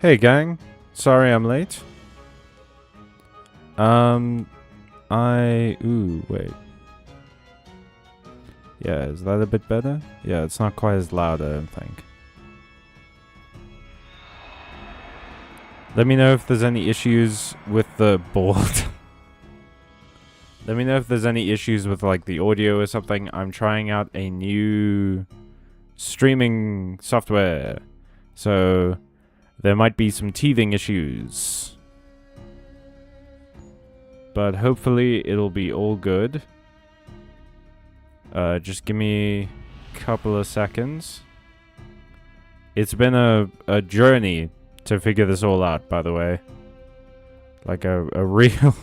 Hey gang, sorry I'm late. Wait. Yeah, is that a bit better? Yeah, it's not quite as loud, I don't think. Let me know if there's any issues with the board. Let me know if there's any issues with like the audio or something. I'm trying out a new streaming software. So there might be some teething issues. But hopefully it'll be all good. Just give me a couple of seconds. It's been a journey to figure this all out, by the way. Like a real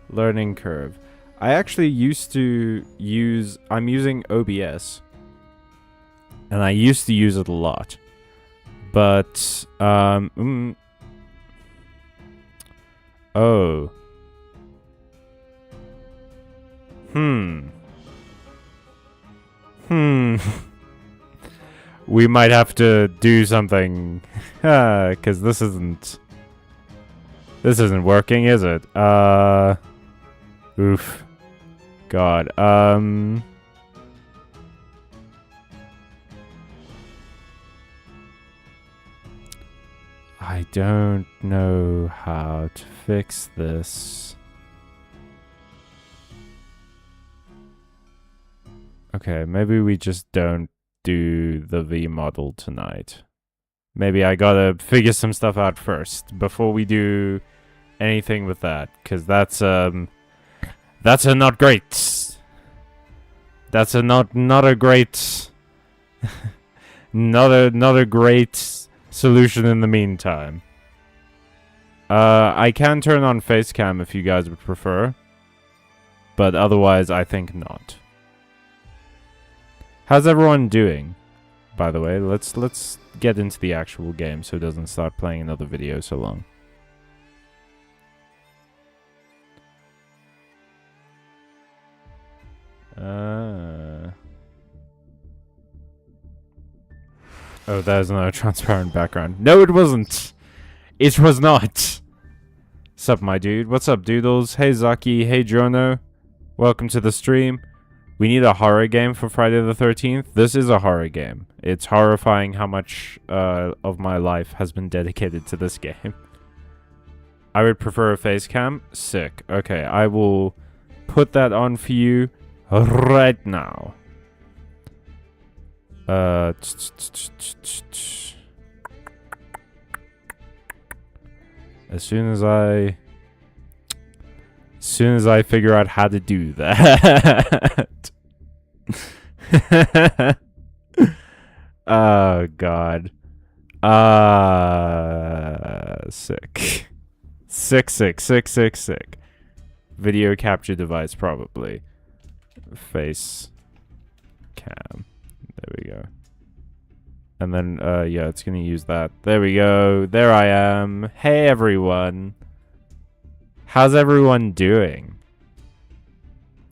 learning curve. I actually used to use... I'm using OBS. And I used to use it a lot. But, oh. We might have to do something. Because this isn't working, is it? Oof. God. I don't know how to fix this. Okay, maybe we just don't do the V model tonight. Maybe I gotta figure some stuff out first before we do anything with that, because that's a not great. That's a not a great not a great solution in the meantime. I can turn on Facecam if you guys would prefer, but otherwise I think not. How's everyone doing? By the way, let's get into the actual game so it doesn't start playing another video so long. Oh, there's no transparent background. No, it wasn't. It was not. Sup, my dude? What's up, doodles? Hey, Zaki. Hey, Jono. Welcome to the stream. We need a horror game for Friday the 13th. This is a horror game. It's horrifying how much of my life has been dedicated to this game. I would prefer a face cam. Sick. Okay, I will put that on for you right now. As soon as I figure out how to do that. Oh god. Sick. Sick. Video capture device probably. Face cam. There we go. And then yeah, it's gonna use that. There we go. There I am. Hey everyone. How's everyone doing?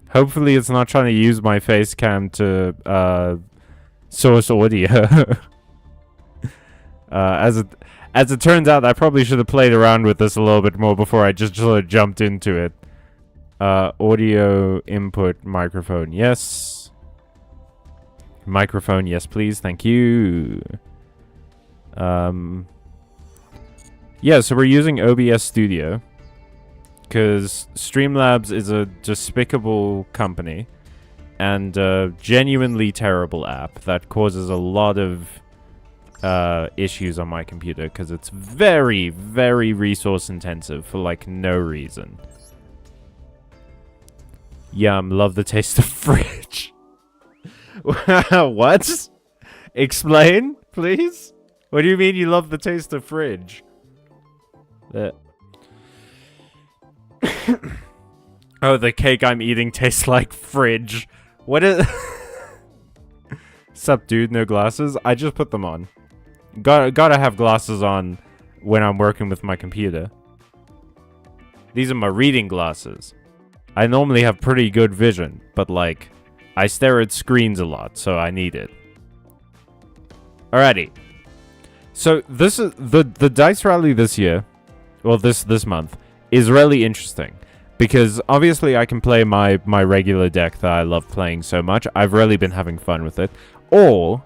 Hopefully it's not trying to use my face cam to source audio. As it turns out, I probably should have played around with this a little bit more before I just sort of jumped into it. Audio input microphone, yes. Microphone, yes please, thank you. Yeah, so we're using OBS Studio. Because Streamlabs is a despicable company and a genuinely terrible app that causes a lot of issues on my computer because it's very, very resource intensive for like no reason. Yum, love the taste of fridge. What? Explain, please? What do you mean you love the taste of fridge? Oh, the cake I'm eating tastes like fridge. What is... Sup, dude? No glasses? I just put them on. Gotta have glasses on when I'm working with my computer. These are my reading glasses. I normally have pretty good vision, but like, I stare at screens a lot, so I need it. Alrighty. So this is the dice rally this year, well this month, is really interesting. Because obviously I can play my regular deck that I love playing so much. I've really been having fun with it. Or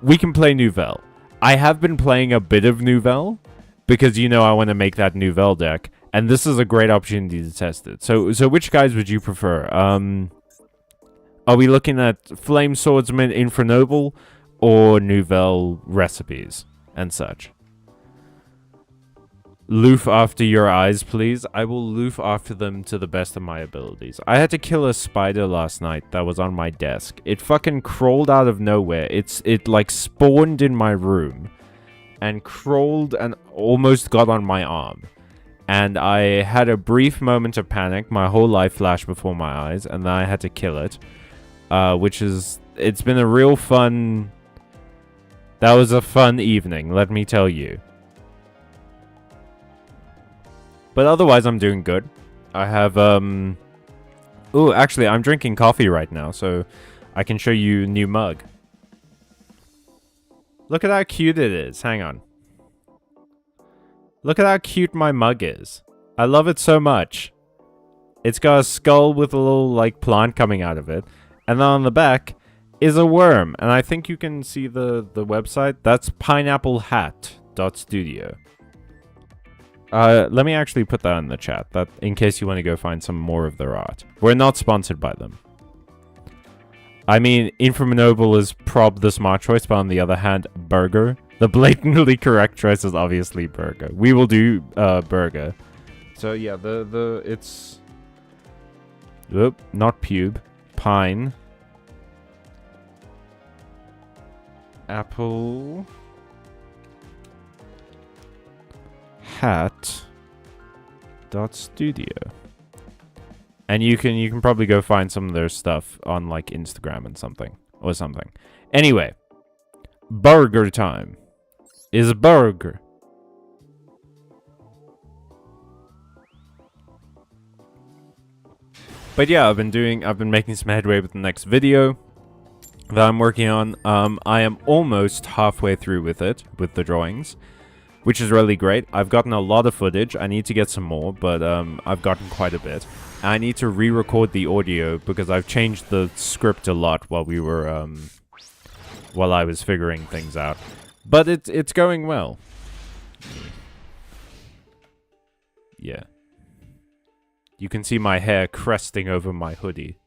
we can play Nouvelle. I have been playing a bit of Nouvelle because, you know, I want to make that Nouvelle deck. And this is a great opportunity to test it. So which guys would you prefer? Are we looking at Flame Swordsman Infernoble or Nouvelle recipes and such? Loof after your eyes, please. I will loof after them to the best of my abilities. I had to kill a spider last night that was on my desk. It fucking crawled out of nowhere. It like spawned in my room and crawled and almost got on my arm. And I had a brief moment of panic. My whole life flashed before my eyes, and then I had to kill it. It's been a real fun... That was a fun evening, let me tell you. But otherwise, I'm doing good. I have, Ooh, actually, I'm drinking coffee right now, so I can show you a new mug. Look at how cute it is. Hang on. Look at how cute my mug is. I love it so much. It's got a skull with a little, like, plant coming out of it. And then on the back is a worm. And I think you can see the website. That's pineapplehat.studio. Let me actually put that in the chat, that in case you want to go find some more of their art. We're not sponsored by them. I mean, Infernoble is prob the smart choice, but on the other hand, Burger. The blatantly correct choice is obviously Burger. We will do Burger. So yeah, it's... Oop, not pube. Pine. Apple... hat.studio. And you can probably go find some of their stuff on like Instagram and something. Anyway, burger time is burger. But yeah, I've been making some headway with the next video that I'm working on. I am almost halfway through with it, with the drawings, which is really great. I've gotten a lot of footage. I need to get some more, but I've gotten quite a bit. I need to re-record the audio because I've changed the script a lot while we were while I was figuring things out. But it's going well. Yeah. You can see my hair cresting over my hoodie.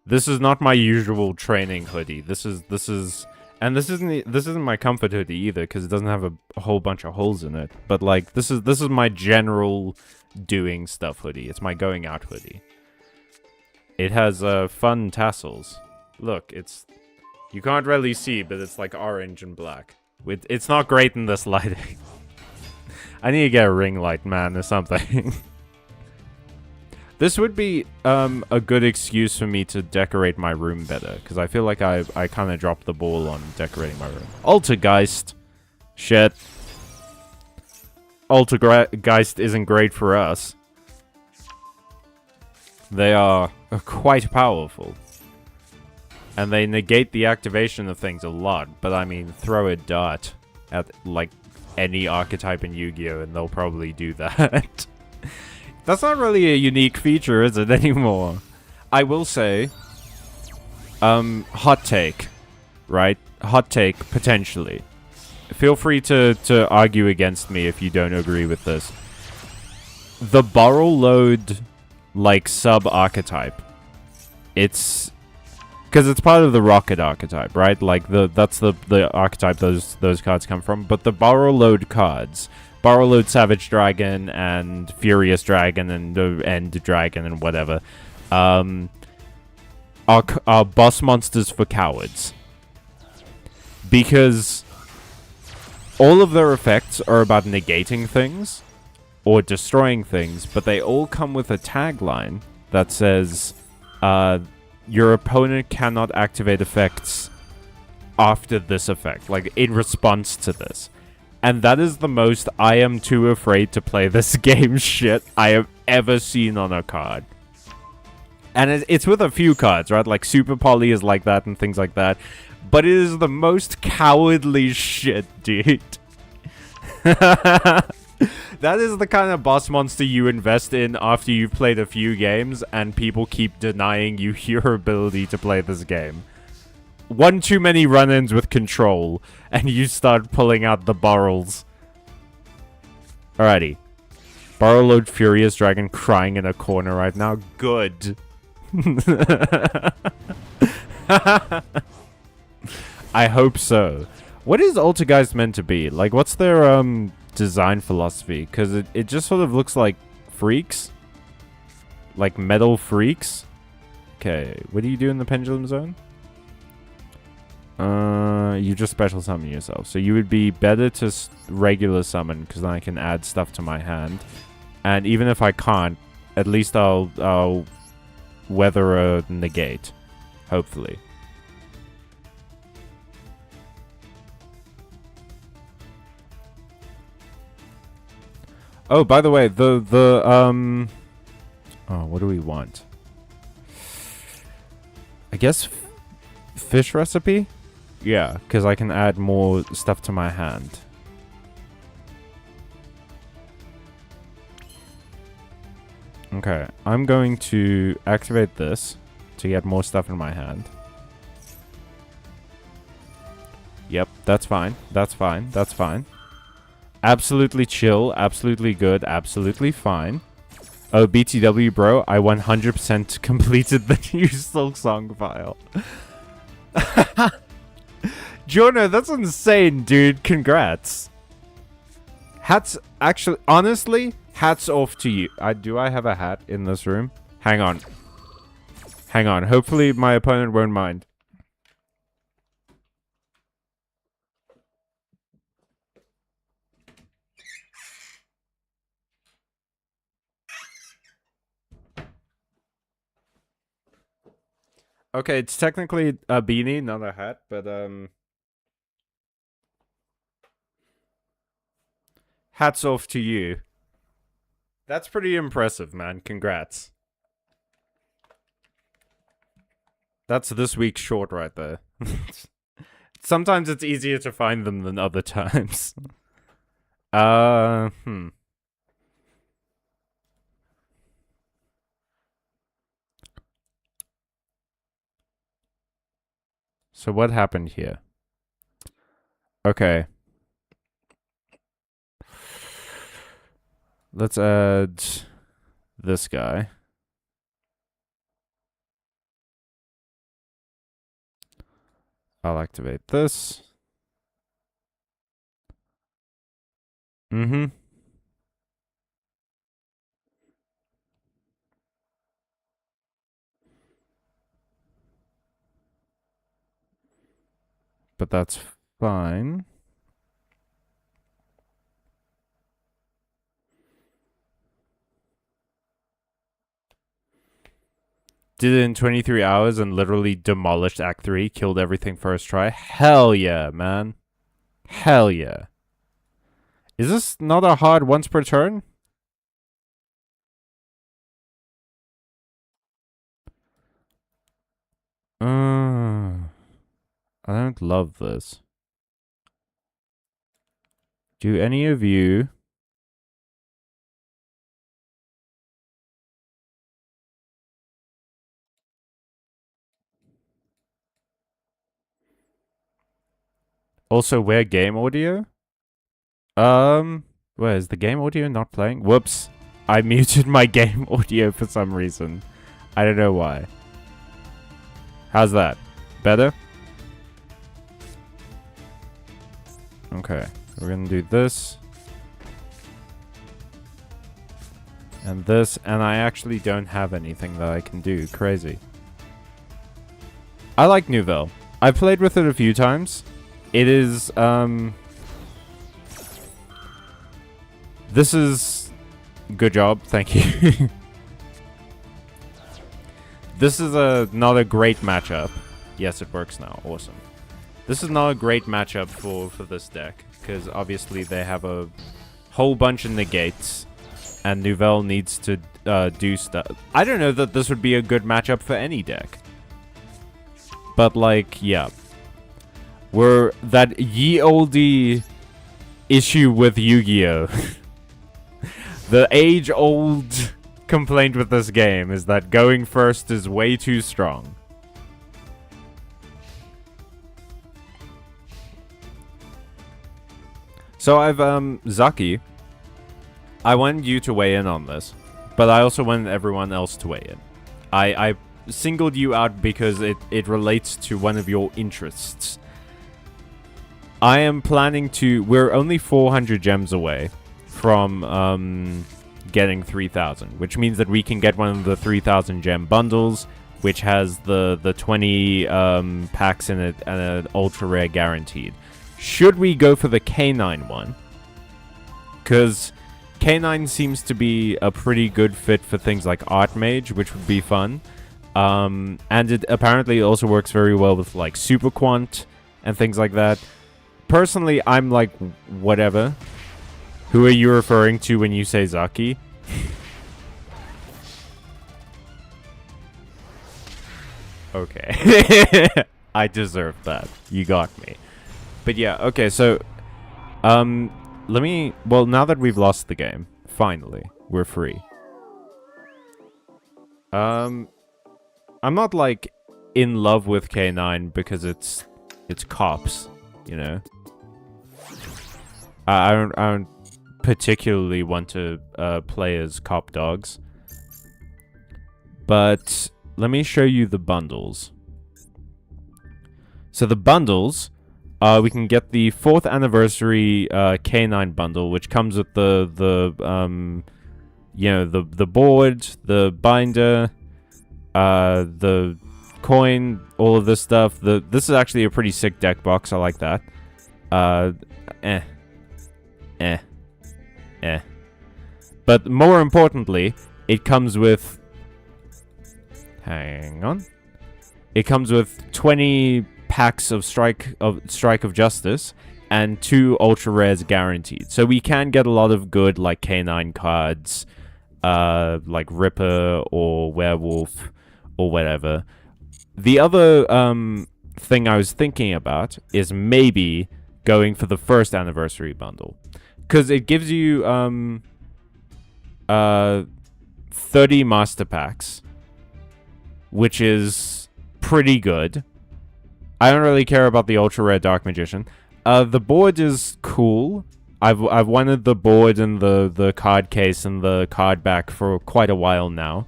This is not my usual training hoodie. This isn't my comfort hoodie either, because it doesn't have a whole bunch of holes in it. But like this is my general doing stuff hoodie. It's my going out hoodie. It has fun tassels. Look, you can't really see, but it's like orange and black. It's not great in this lighting. I need to get a ring light, man, or something. This would be a good excuse for me to decorate my room better, because I feel like I kind of dropped the ball on decorating my room. Altergeist. Shit. Altergeist isn't great for us. They are quite powerful. And they negate the activation of things a lot, but I mean, throw a dart at, like, any archetype in Yu-Gi-Oh! And they'll probably do that. That's not really a unique feature, is it, anymore? I will say, hot take, right? Hot take, potentially. Feel free to argue against me if you don't agree with this. The borrow load, like, sub-archetype. It's... because it's part of the rocket archetype, right? Like, that's the archetype those cards come from. But the borrow load cards... Borrow Load Savage Dragon and Furious Dragon and End Dragon and whatever are boss monsters for cowards. Because all of their effects are about negating things or destroying things, but they all come with a tagline that says, your opponent cannot activate effects after this effect, like in response to this. And that is the most I am too afraid to play this game shit I have ever seen on a card. And it's with a few cards, right? Like Super Poly is like that and things like that. but it is the most cowardly shit, dude. That is the kind of boss monster you invest in after you've played a few games and people keep denying you your ability to play this game. One too many run-ins with control, and you start pulling out the barrels. Alrighty. Barrel-load Furious Dragon crying in a corner right now. Good. I hope so. What is Altergeist meant to be? Like, what's their, design philosophy? Because it just sort of looks like freaks. Like metal freaks. Okay, what do you do in the Pendulum Zone? You just special summon yourself. So you would be better to regular summon, because then I can add stuff to my hand. And even if I can't, at least I'll weather a negate. Hopefully. Oh, by the way, oh, what do we want? I guess fish recipe? Yeah, because I can add more stuff to my hand. Okay, I'm going to activate this to get more stuff in my hand. Yep, that's fine. That's fine. That's fine. Absolutely chill, absolutely good, absolutely fine. Oh, BTW, bro, I 100% completed the new Silk Song file. Jono, that's insane, dude. Congrats. Honestly, hats off to you. Do I have a hat in this room? Hang on. Hang on. Hopefully my opponent won't mind. Okay, it's technically a beanie, not a hat, but hats off to you. That's pretty impressive, man. Congrats. That's this week's short right there. Sometimes it's easier to find them than other times. So what happened here? Okay. Let's add this guy. I'll activate this. But that's fine. Did it in 23 hours and literally demolished Act 3, killed everything first try. Hell yeah, man. Hell yeah. Is this not a hard once per turn? I don't love this. Do any of you... also wear game audio? Where is the game audio not playing? Whoops. I muted my game audio for some reason. I don't know why. How's that? Better? Okay. We're gonna do this. And this. And I actually don't have anything that I can do. Crazy. I like Nouvelle. I've played with it a few times. It is, this is... Good job, thank you. This is not a great matchup. Yes, it works now, awesome. This is not a great matchup for this deck, because obviously they have a whole bunch of negates, and Nouvelle needs to do stuff. I don't know that this would be a good matchup for any deck. But, like, yeah. were that ye olde issue with Yu-Gi-Oh! The age-old complaint with this game is that going first is way too strong. So I've, Zaki, I wanted you to weigh in on this, but I also wanted everyone else to weigh in. I singled you out because it relates to one of your interests. I am planning to... We're only 400 gems away from getting 3,000, which means that we can get one of the 3,000 gem bundles, which has the 20 packs in it and an ultra rare guaranteed. Should we go for the K9 one? Because K9 seems to be a pretty good fit for things like Archmage, which would be fun. And it apparently also works very well with like Super Quant and things like that. Personally, I'm like, whatever. Who are you referring to when you say Zaki? Okay. I deserve that. You got me. But yeah, okay, so... let me... Well, now that we've lost the game, finally, we're free. I'm not, like, in love with K9 because it's cops, you know? I don't particularly want to play as cop dogs. But let me show you the bundles. So the bundles, we can get the 4th anniversary K9 bundle, which comes with the board, the binder, the coin, all of this stuff. This is actually a pretty sick deck box. I like that. But more importantly, it comes with... Hang on. It comes with 20 packs of Strike of Justice and 2 ultra rares guaranteed. So we can get a lot of good like K9 cards, like Ripper or Werewolf or whatever. The other thing I was thinking about is maybe going for the 1st anniversary bundle. Because it gives you 30 master packs, which is pretty good. I don't really care about the ultra rare Dark Magician. The board is cool. I've wanted the board and the card case and the card back for quite a while now.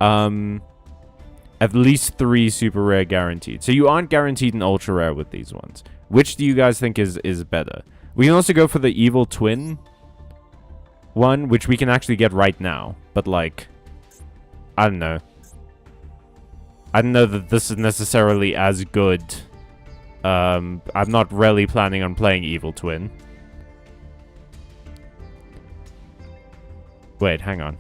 At least 3 super rare guaranteed. So you aren't guaranteed an ultra rare with these ones. Which do you guys think is better? We can also go for the Evil Twin one, which we can actually get right now. But like, I don't know. I don't know that this is necessarily as good. I'm not really planning on playing Evil Twin. Wait, hang on.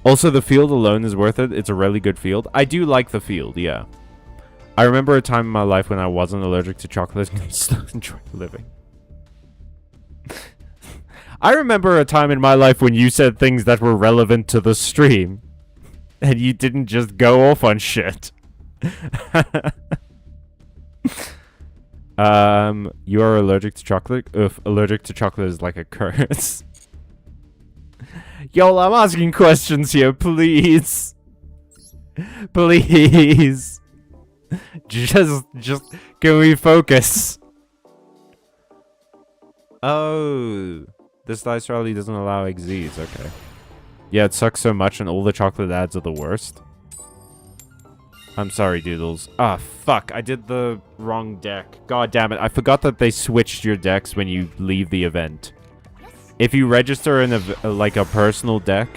Also, the field alone is worth it. It's a really good field. I do like the field, yeah. I remember a time in my life when I wasn't allergic to chocolate and still enjoyed living. I remember a time in my life when you said things that were relevant to the stream. And you didn't just go off on shit. You are allergic to chocolate? If allergic to chocolate is like a curse. Yo, I'm asking questions here, please. Please. Just, can we focus? Oh. This dice rally doesn't allow XZs, okay. Yeah, it sucks so much and all the chocolate ads are the worst. I'm sorry, Doodles. Ah, fuck. I did the wrong deck. God damn it. I forgot that they switched your decks when you leave the event. If you register in a personal deck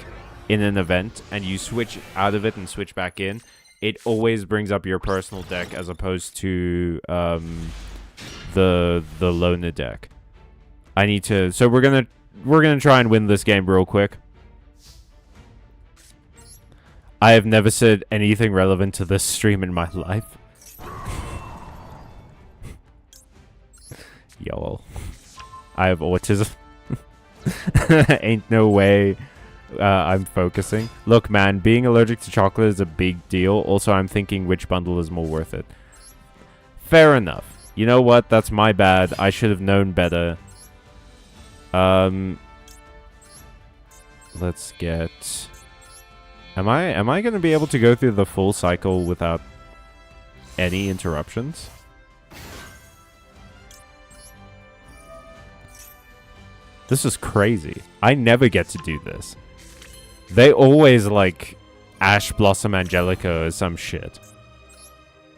in an event and you switch out of it and switch back in, it always brings up your personal deck as opposed to the loner deck. I need to... So we're gonna try and win this game real quick. I have never said anything relevant to this stream in my life. Yo. I have autism. Ain't no way I'm focusing. Look, man, being allergic to chocolate is a big deal. Also, I'm thinking which bundle is more worth it. Fair enough. You know what? That's my bad. I should have known better. Let's get... Am I going to be able to go through the full cycle without any interruptions? This is crazy. I never get to do this. They always like Ash Blossom Angelica or some shit.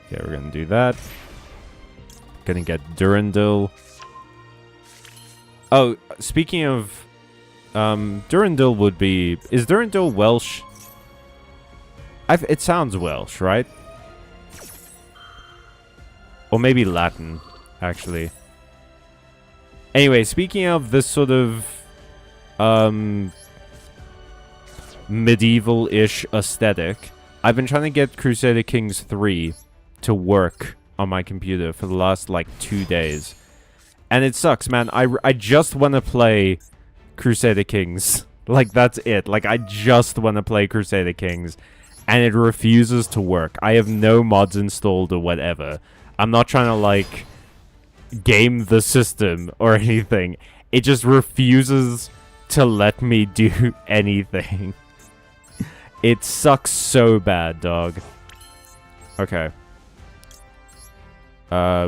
Okay, we're gonna do that. Gonna get Durandal. Oh, speaking of Durandal would be... Is Durandal Welsh? It sounds Welsh, right? Or maybe Latin, actually. Anyway, speaking of this sort of medieval-ish aesthetic, I've been trying to get Crusader Kings 3 to work on my computer for the last, like, 2 days. And it sucks, man. I just want to play Crusader Kings. Like, that's it. Like, I just want to play Crusader Kings. And it refuses to work. I have no mods installed or whatever. I'm not trying to, like, game the system or anything. It just refuses to let me do anything. It sucks so bad, dog. Okay.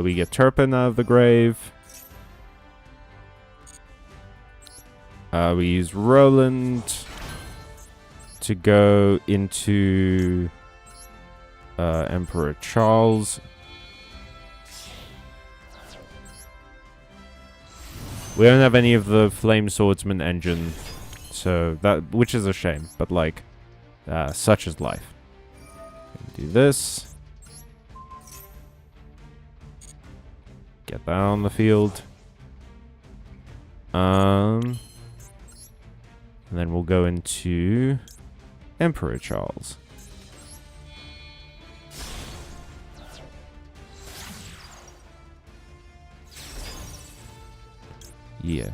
We get Turpin out of the grave. We use Roland to go into Emperor Charles. We don't have any of the Flame Swordsman engine, so that, which is a shame, but like, such is life. Do this. Get that on the field. And then we'll go into Emperor Charles. Yeah.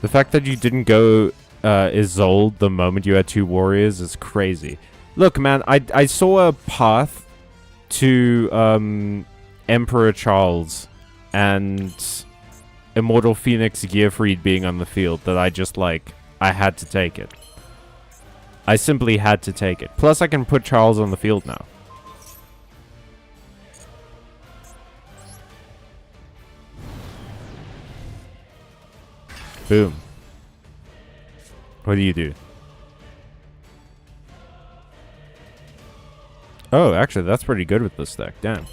The fact that you didn't go Isolde the moment you had 2 warriors is crazy. Look, man, I saw a path to Emperor Charles and Immortal Phoenix Gearfried being on the field that I just, like, I had to take it. I simply had to take it. Plus, I can put Charles on the field now. Boom. What do you do? Oh, actually, that's pretty good with this deck. Damn.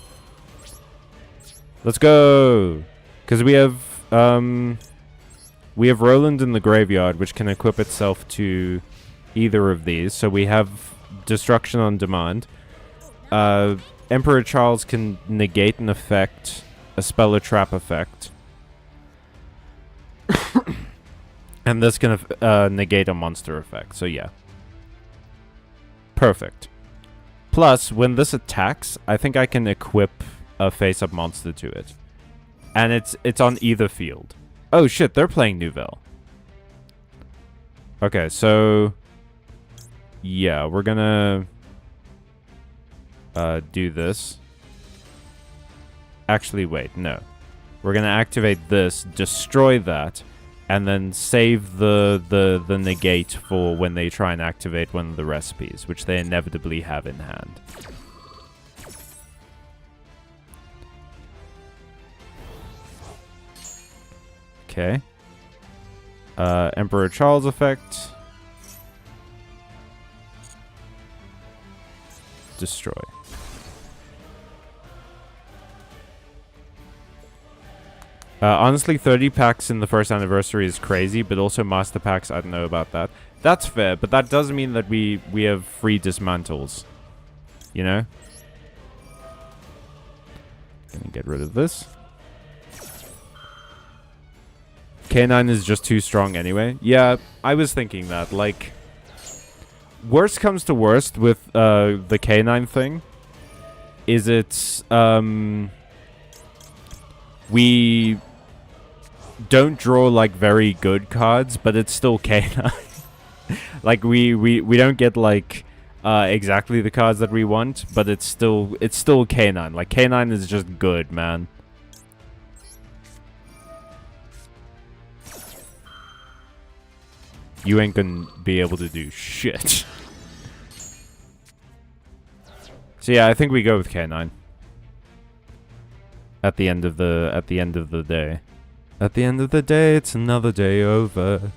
Let's go! Because we have Roland in the graveyard, which can equip itself to either of these. So we have Destruction on demand. Emperor Charles can negate an effect, a spell or trap effect. And this can negate a monster effect, so yeah. Perfect. Plus, when this attacks, I think I can equip a face-up monster to it. And it's on either field. Oh shit, they're playing Nouvelle. Okay, so... yeah, we're gonna... do this. Actually, wait, no. We're gonna activate this, destroy that, and then save the negate for when they try and activate one of the recipes, which they inevitably have in hand. Okay. Emperor Charles effect. Destroy. Honestly, 30 packs in the first anniversary is crazy, but also master packs, I don't know about that. That's fair, but that does mean that we have free dismantles. You know? Gonna get rid of this. K9 is just too strong anyway. Yeah, I was thinking that. Like, worst comes to worst with the K9 thing is it's we don't draw like very good cards, but it's still K9. Like we don't get like exactly the cards that we want, but it's still K9. Like, K9 is just good, man. You ain't gonna be able to do shit. So yeah, I think we go with K9. At the end of the day. At the end of the day, it's another day over.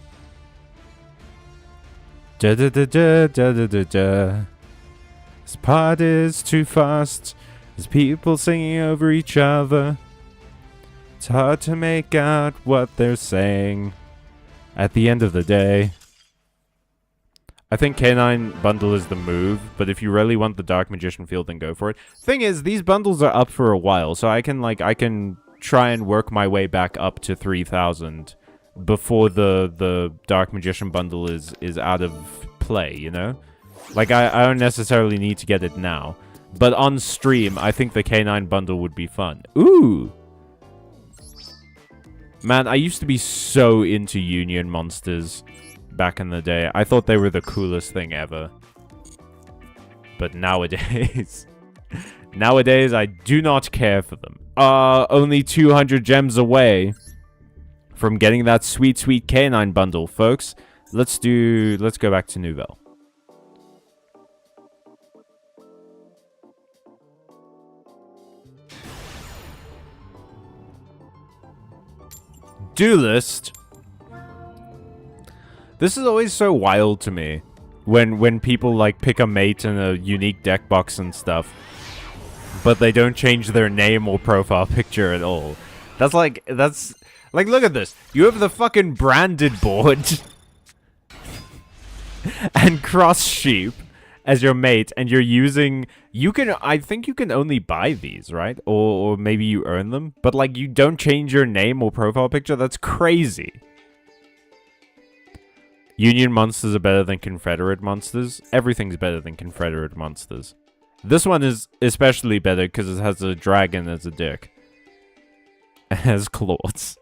Da da da da da da da da. This part is too fast. There's people singing over each other. It's hard to make out what they're saying. At the end of the day, I think K9 bundle is the move, but if you really want the Dark Magician field, then go for it. Thing is, these bundles are up for a while, so I can try and work my way back up to 3,000 before the Dark Magician bundle is out of play, you know? Like, I don't necessarily need to get it now. But on stream, I think the K9 bundle would be fun. Ooh! Man, I used to be so into Union monsters back in the day. I thought they were the coolest thing ever. But nowadays... nowadays, I do not care for them. Only 200 gems away from getting that sweet, sweet K9 bundle, folks. Let's go back to Nouvelle. Duelist. This is always so wild to me when people like pick a mate in a unique deck box and stuff, but they don't change their name or profile picture at all. That's like look at this. You have the fucking branded board and Cross Sheep as your mate, and you're using... I think you can only buy these, right? Or maybe you earn them. But, like, you don't change your name or profile picture? That's crazy. Union monsters are better than Confederate monsters. Everything's better than Confederate monsters. This one is especially better because it has a dragon as a dick. It has claws.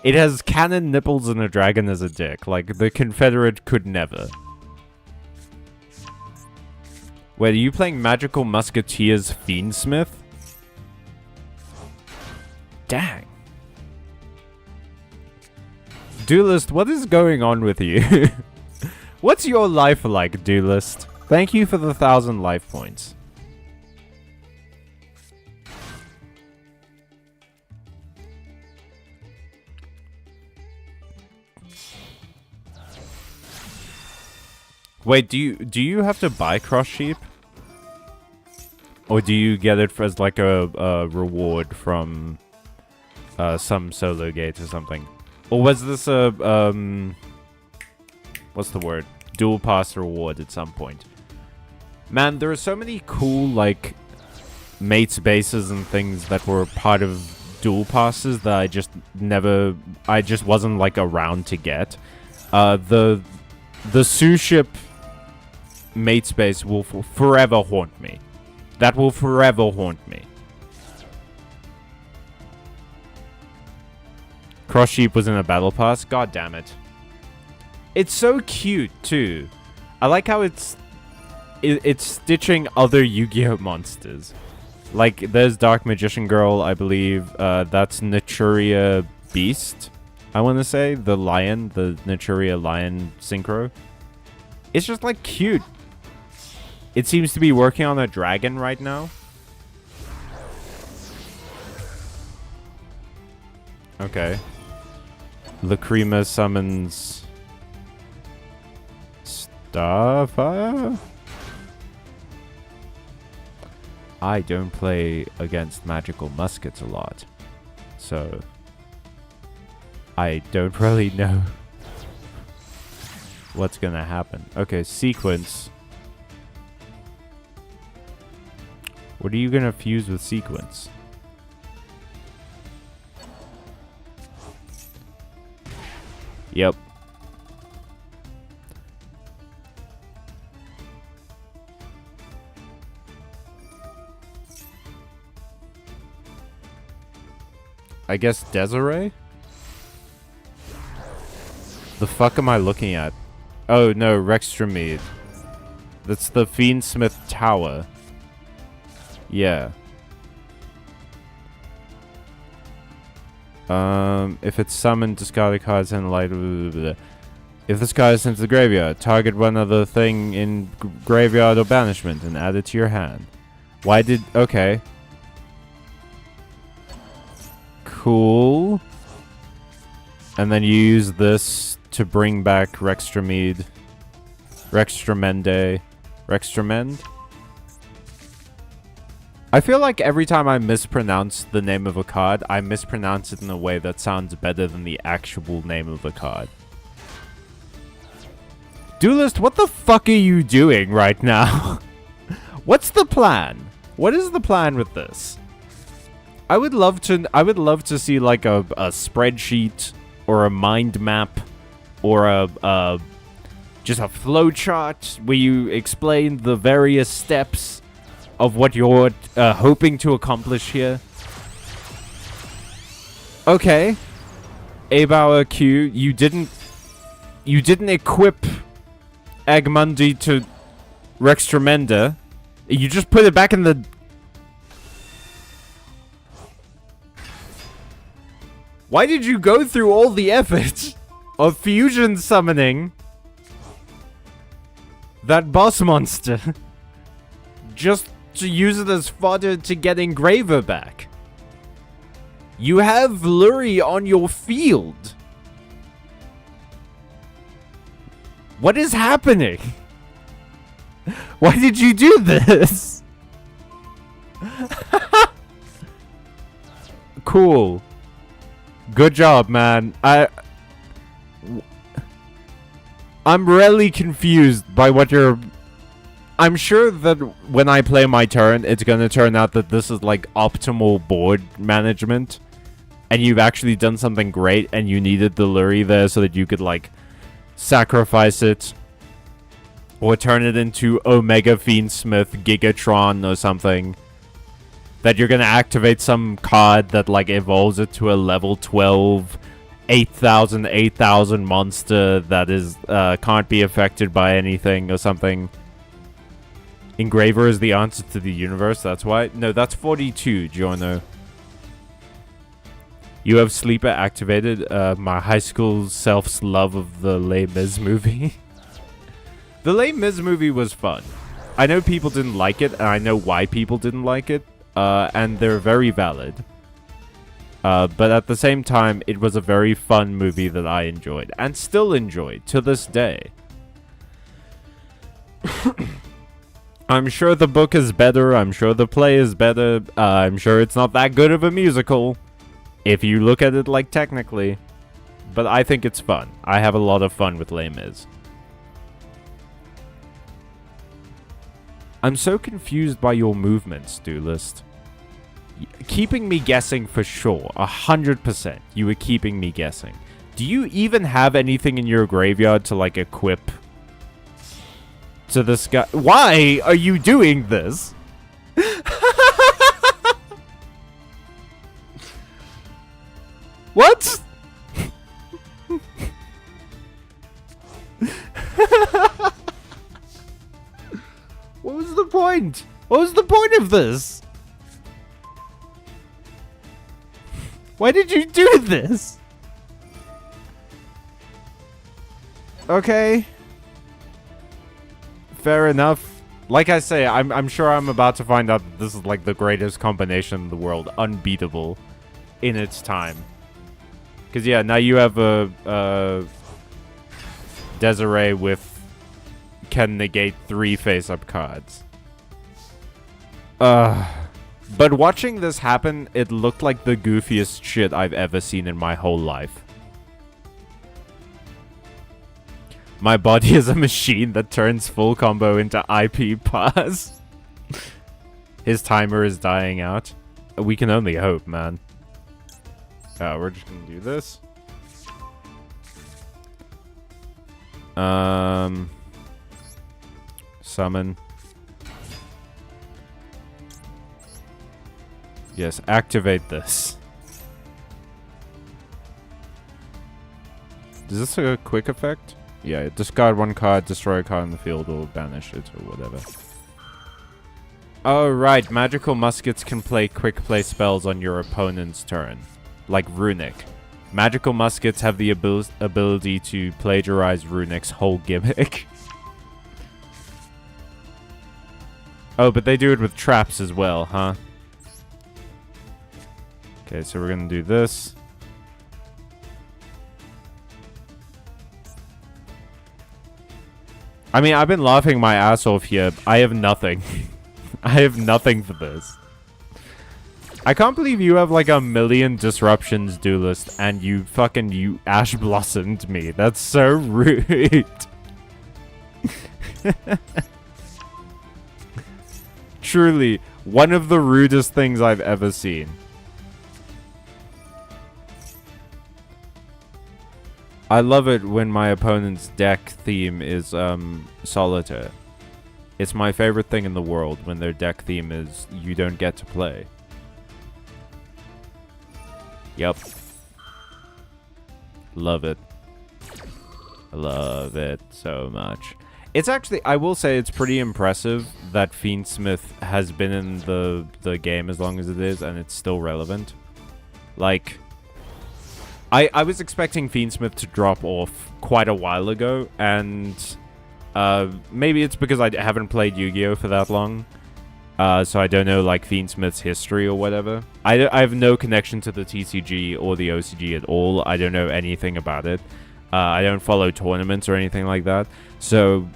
It has cannon nipples and a dragon as a dick. Like, the Confederate could never. Wait, are you playing Magical Musketeers Fiendsmith? Dang. Duelist, what is going on with you? What's your life like, Duelist? Thank you for the 1,000 life points. Wait, do you have to buy Cross Sheep? Or do you get it as like a reward from some solo gate or something? Or was this a what's the word? Dual pass reward at some point? Man, there are so many cool like mates bases and things that were part of dual passes that I just wasn't like around to get. The Sioux ship mate space will forever haunt me. That will forever haunt me. Cross Sheep was in a battle pass? God damn it. It's so cute, too. I like how it's stitching other Yu-Gi-Oh! Monsters. Like, there's Dark Magician Girl, I believe. That's Naturia Beast, I want to say. The lion, the Naturia Lion Synchro. It's just, like, cute. It seems to be working on a dragon right now. Okay. Lacrima summons... Starfire? I don't play against magical muskets a lot. So... I don't really know what's gonna happen. Okay, sequence. What are you gonna fuse with sequence? Yep. I guess Desiree? The fuck am I looking at? Oh no, Rextramede. That's the Fiendsmith Tower. Yeah. If it's summoned, discard a card, send light. If this card is sent to the graveyard, target one other thing in graveyard or banishment and add it to your hand. Why did... Okay. Cool. And then you use this to bring back Rextramede. Rextramende. Rextramend? I feel like every time I mispronounce the name of a card, I mispronounce it in a way that sounds better than the actual name of the card. Duelist, what the fuck are you doing right now? What's the plan? What is the plan with this? I would love to see like a spreadsheet or a mind map or a just a flowchart where you explain the various steps of what you're hoping to accomplish here. Okay. Abauer Q, you didn't equip Agmundi to Rextramenda. You just put it back in the... Why did you go through all the effort of fusion summoning that boss monster just to use it as fodder to get Engraver back? You have Lurie on your field. What is happening? Why did you do this? Cool. Good job, man. I'm really confused by what you're... I'm sure that when I play my turn, it's gonna turn out that this is like optimal board management. And you've actually done something great and you needed the Lurie there so that you could like sacrifice it. Or turn it into Omega Fiendsmith Gigatron or something. That you're gonna activate some card that like evolves it to a level 12 8,000 monster that is can't be affected by anything or something. Engraver is the answer to the universe, that's why. No, that's 42, Giorno. You have Sleeper activated. My high school self's love of the Les Mis movie. The Les Mis movie was fun. I know people didn't like it, and I know why people didn't like it. And they're very valid. But at the same time, it was a very fun movie that I enjoyed. And still enjoy to this day. I'm sure the book is better. I'm sure the play is better. I'm sure it's not that good of a musical. If you look at it like technically. But I think it's fun. I have a lot of fun with Les Mis. I'm so confused by your movements, Duelist. Keeping me guessing for sure. 100%. You were keeping me guessing. Do you even have anything in your graveyard to, like, equip to this guy? Why are you doing this? What? What was the point? What was the point of this? Why did you do this? Okay. Fair enough. Like I say, I'm sure I'm about to find out that this is like the greatest combination in the world. Unbeatable in its time. Because yeah, now you have a Desiree with can negate 3 face-up cards. But watching this happen, it looked like the goofiest shit I've ever seen in my whole life. My body is a machine that turns full combo into IP pass. His timer is dying out. We can only hope, man. We're just gonna do this. Summon. Yes, activate this. Is this a quick effect? Yeah, discard one card, destroy a card in the field, or banish it, or whatever. Oh, right. Magical muskets can play quick play spells on your opponent's turn. Like Runic. Magical muskets have the ability to plagiarize Runic's whole gimmick. Oh, but they do it with traps as well, huh? Okay, so we're gonna do this. I mean, I've been laughing my ass off here. I have nothing. I have nothing for this. I can't believe you have like 1,000,000 disruptions, Duelist, and you Ash Blossomed me. That's so rude. Truly, one of the rudest things I've ever seen. I love it when my opponent's deck theme is Solitaire. It's my favorite thing in the world when their deck theme is you don't get to play. Yep. Love it. I love it so much. It's actually, I will say it's pretty impressive that Fiendsmith has been in the game as long as it is, and it's still relevant. Like, I was expecting Fiendsmith to drop off quite a while ago, and maybe it's because I haven't played Yu-Gi-Oh! For that long. So I don't know, like, Fiendsmith's history or whatever. I have no connection to the TCG or the OCG at all. I don't know anything about it. I don't follow tournaments or anything like that. So,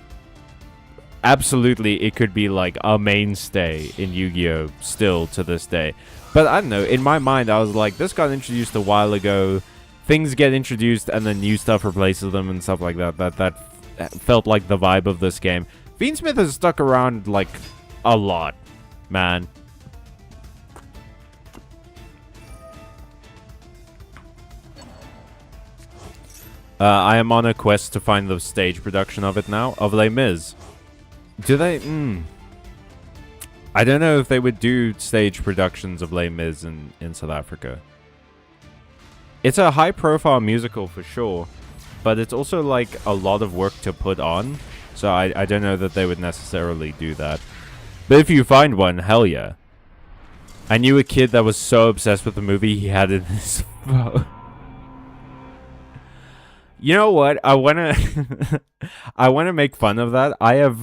absolutely, it could be, like, a mainstay in Yu-Gi-Oh! Still to this day. But I don't know, in my mind, I was like, this got introduced a while ago. Things get introduced and then new stuff replaces them and stuff like that. That felt like the vibe of this game. Fiendsmith has stuck around, like, a lot. Man. I am on a quest to find the stage production of it now. Of Les Mis. Do they? I don't know if they would do stage productions of Les Mis in South Africa. It's a high-profile musical for sure. But it's also, like, a lot of work to put on. So I don't know that they would necessarily do that. But if you find one, hell yeah. I knew a kid that was so obsessed with the movie he had it in his phone. You know what? I wanna make fun of that. I have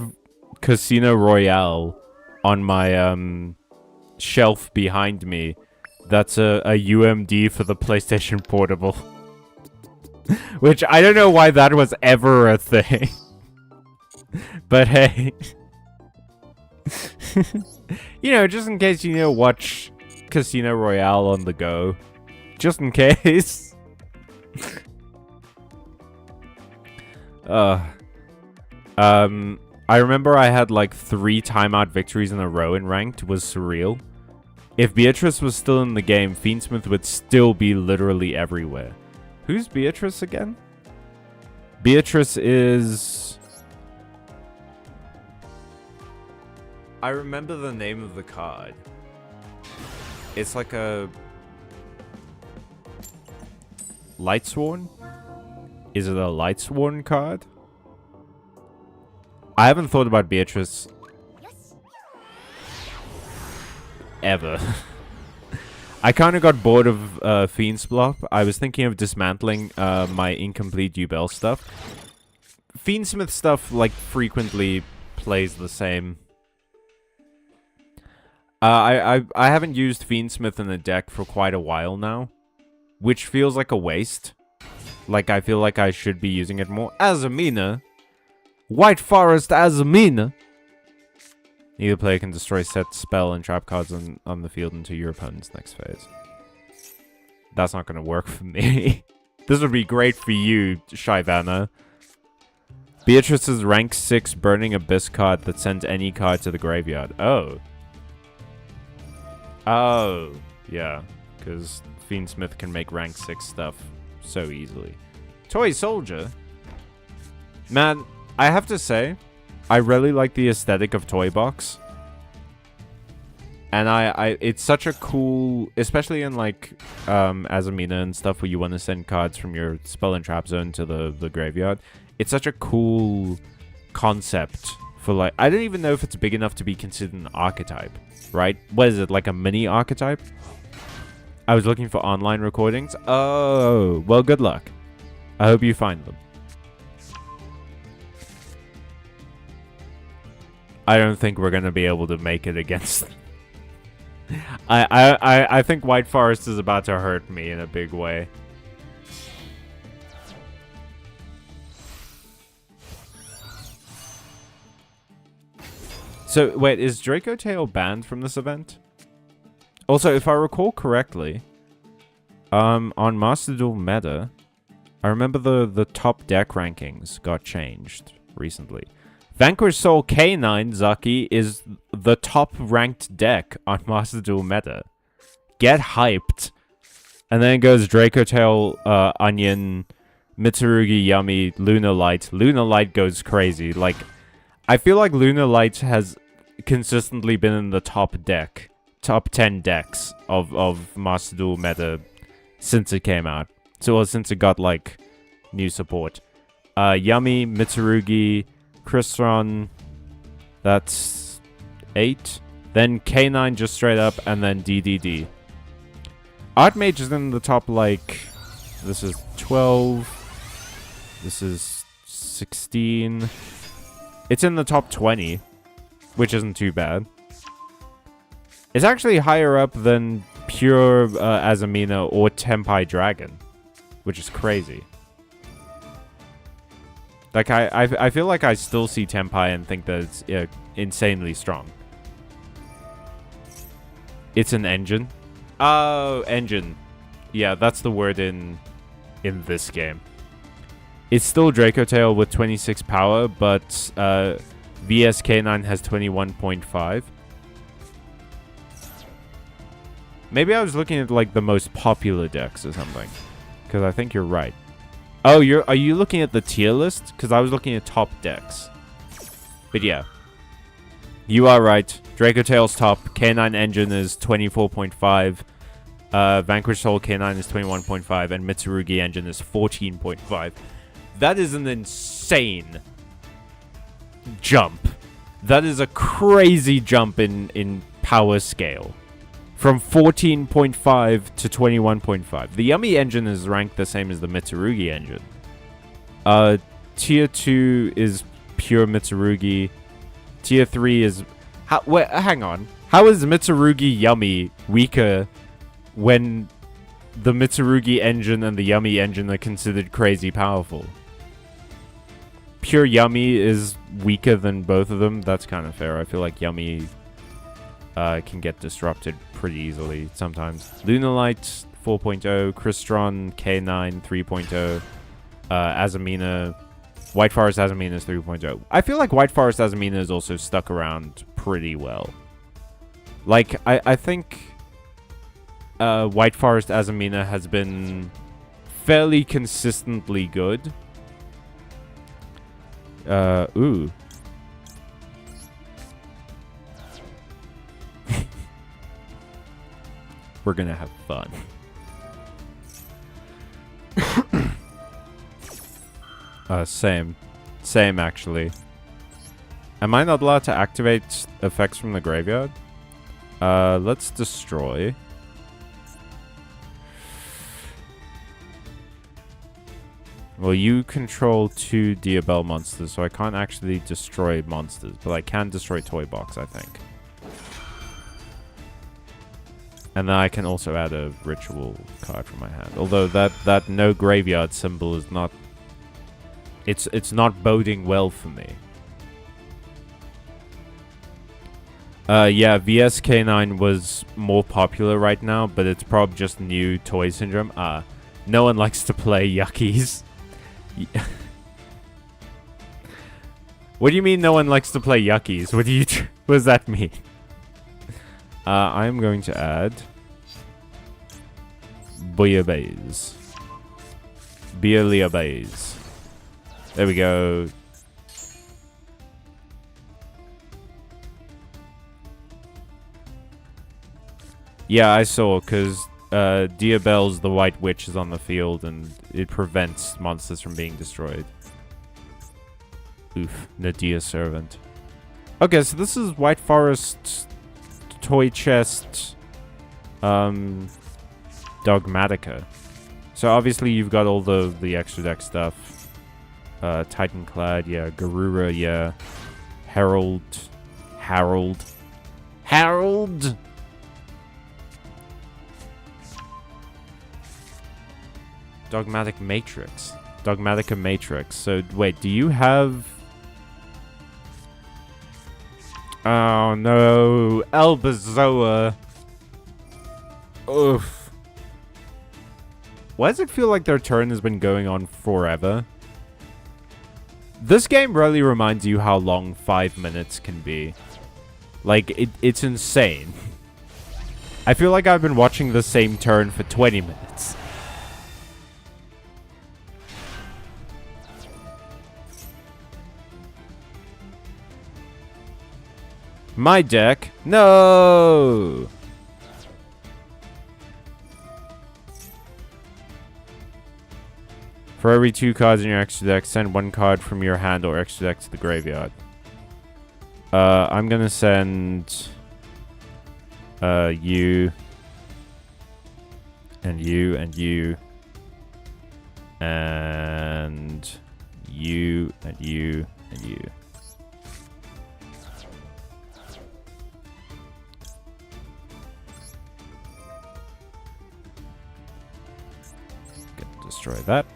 Casino Royale on my shelf behind me. That's a UMD for the PlayStation Portable. Which I don't know why that was ever a thing. But hey. You know, just in case you watch Casino Royale on the go. Just in case. I remember I had like 3 timeout victories in a row in ranked. It was surreal. If Beatrice was still in the game, Fiendsmith would still be literally everywhere. Who's Beatrice again? Beatrice is... I remember the name of the card. It's like a... Lightsworn? Is it a Lightsworn card? I haven't thought about Beatrice... ever. I kind of got bored of Fiendsblop. I was thinking of dismantling my incomplete Duel stuff. Fiendsmith stuff, like, frequently plays the same. I haven't used Fiendsmith in a deck for quite a while now, which feels like a waste. Like, I feel like I should be using it more. Azamina! White Forest Azamina! Either player can destroy set, spell, and trap cards on the field until your opponent's next phase. That's not going to work for me. This would be great for you, Shyvana. Beatrice's rank 6 Burning Abyss card that sends any card to the graveyard. Oh. Oh. Yeah. Because Fiendsmith can make rank 6 stuff so easily. Toy Soldier? Man, I have to say... I really like the aesthetic of Toy Box. And it's such a cool, especially in like Azamina and stuff where you want to send cards from your spell and trap zone to the graveyard. It's such a cool concept for, like, I don't even know if it's big enough to be considered an archetype, right? What is it, like a mini archetype? I was looking for online recordings. Oh, well, good luck. I hope you find them. I don't think we're gonna be able to make it against them. I think White Forest is about to hurt me in a big way. So, wait, is Draco Tail banned from this event? Also, if I recall correctly, on Master Duel Meta, I remember the top deck rankings got changed recently. Vanquish Soul K9 Zaki is the top ranked deck on Master Duel Meta. Get hyped. And then it goes Draco Tail, Onion, Mitsurugi Yummy, Luna Light. Luna Light goes crazy. Like, I feel like Luna Light has consistently been in the top 10 decks of Master Duel Meta since it came out. So, since it got, like, new support. Yummy, Mitsurugi, Crystron, that's 8. Then K9 just straight up, and then DDD. Archmage is in the top, like, this is 12. This is 16. It's in the top 20, which isn't too bad. It's actually higher up than pure Azamina or Tenpai Dragon, which is crazy. Like, I feel like I still see Tenpai and think that it's insanely strong. It's an engine. Oh, engine. Yeah, that's the word in this game. It's still Draco Tail with 26 power, but VSK9 has 21.5. Maybe I was looking at, like, the most popular decks or something. Because I think you're right. Oh, are you looking at the tier list? Because I was looking at top decks. But yeah. You are right. Draco Tail's top. K9 Engine is 24.5. Vanquish Soul K9 is 21.5. And Mitsurugi Engine is 14.5. That is an insane jump. That is a crazy jump in power scale. From 14.5 to 21.5. The Yummy engine is ranked the same as the Mitsurugi engine. Tier 2 is pure Mitsurugi. Tier 3 is... Wait, hang on. How is Mitsurugi Yummy weaker when the Mitsurugi engine and the Yummy engine are considered crazy powerful? Pure Yummy is weaker than both of them. That's kind of fair. I feel like Yummy can get disrupted pretty easily sometimes. Lunalight 4.0, Crystron K9 3.0, Azamina, White Forest Azamina is 3.0. I feel like White Forest Azamina is also stuck around pretty well. Like, I think White Forest Azamina has been fairly consistently good. Ooh. We're gonna have fun. Same. Same, actually. Am I not allowed to activate effects from the graveyard? Let's destroy. Well, you control 2 Diabell monsters, so I can't actually destroy monsters, but I can destroy Toy Box, I think. And then I can also add a ritual card from my hand. Although that no graveyard symbol is not... It's not boding well for me. Yeah, VSK9 was more popular right now, but it's probably just new toy syndrome. No one likes to play Yuckies. What do you mean no one likes to play Yuckies? What does that mean? I'm going to add Bouillabaisse. Bouillabaisse. There we go. Yeah, I saw, because Diabell's the White Witch is on the field, and it prevents monsters from being destroyed. Oof, Nadia Servant. Okay, so this is White Forest toy chest Dogmatica. So obviously you've got all the extra deck stuff. Titanclad, yeah, Garura, yeah. Harold. Dogmatic Matrix. Dogmatica Matrix. So wait, do you have... Oh no, Elbazoa. Oof. Why does it feel like their turn has been going on forever? This game really reminds you how long 5 minutes can be. Like, it's insane. I feel like I've been watching the same turn for 20 minutes. My deck? No! For every 2 cards in your extra deck, send 1 card from your hand or extra deck to the graveyard. I'm gonna send... you... And you, and you... And... You, and you, and you. Destroy that.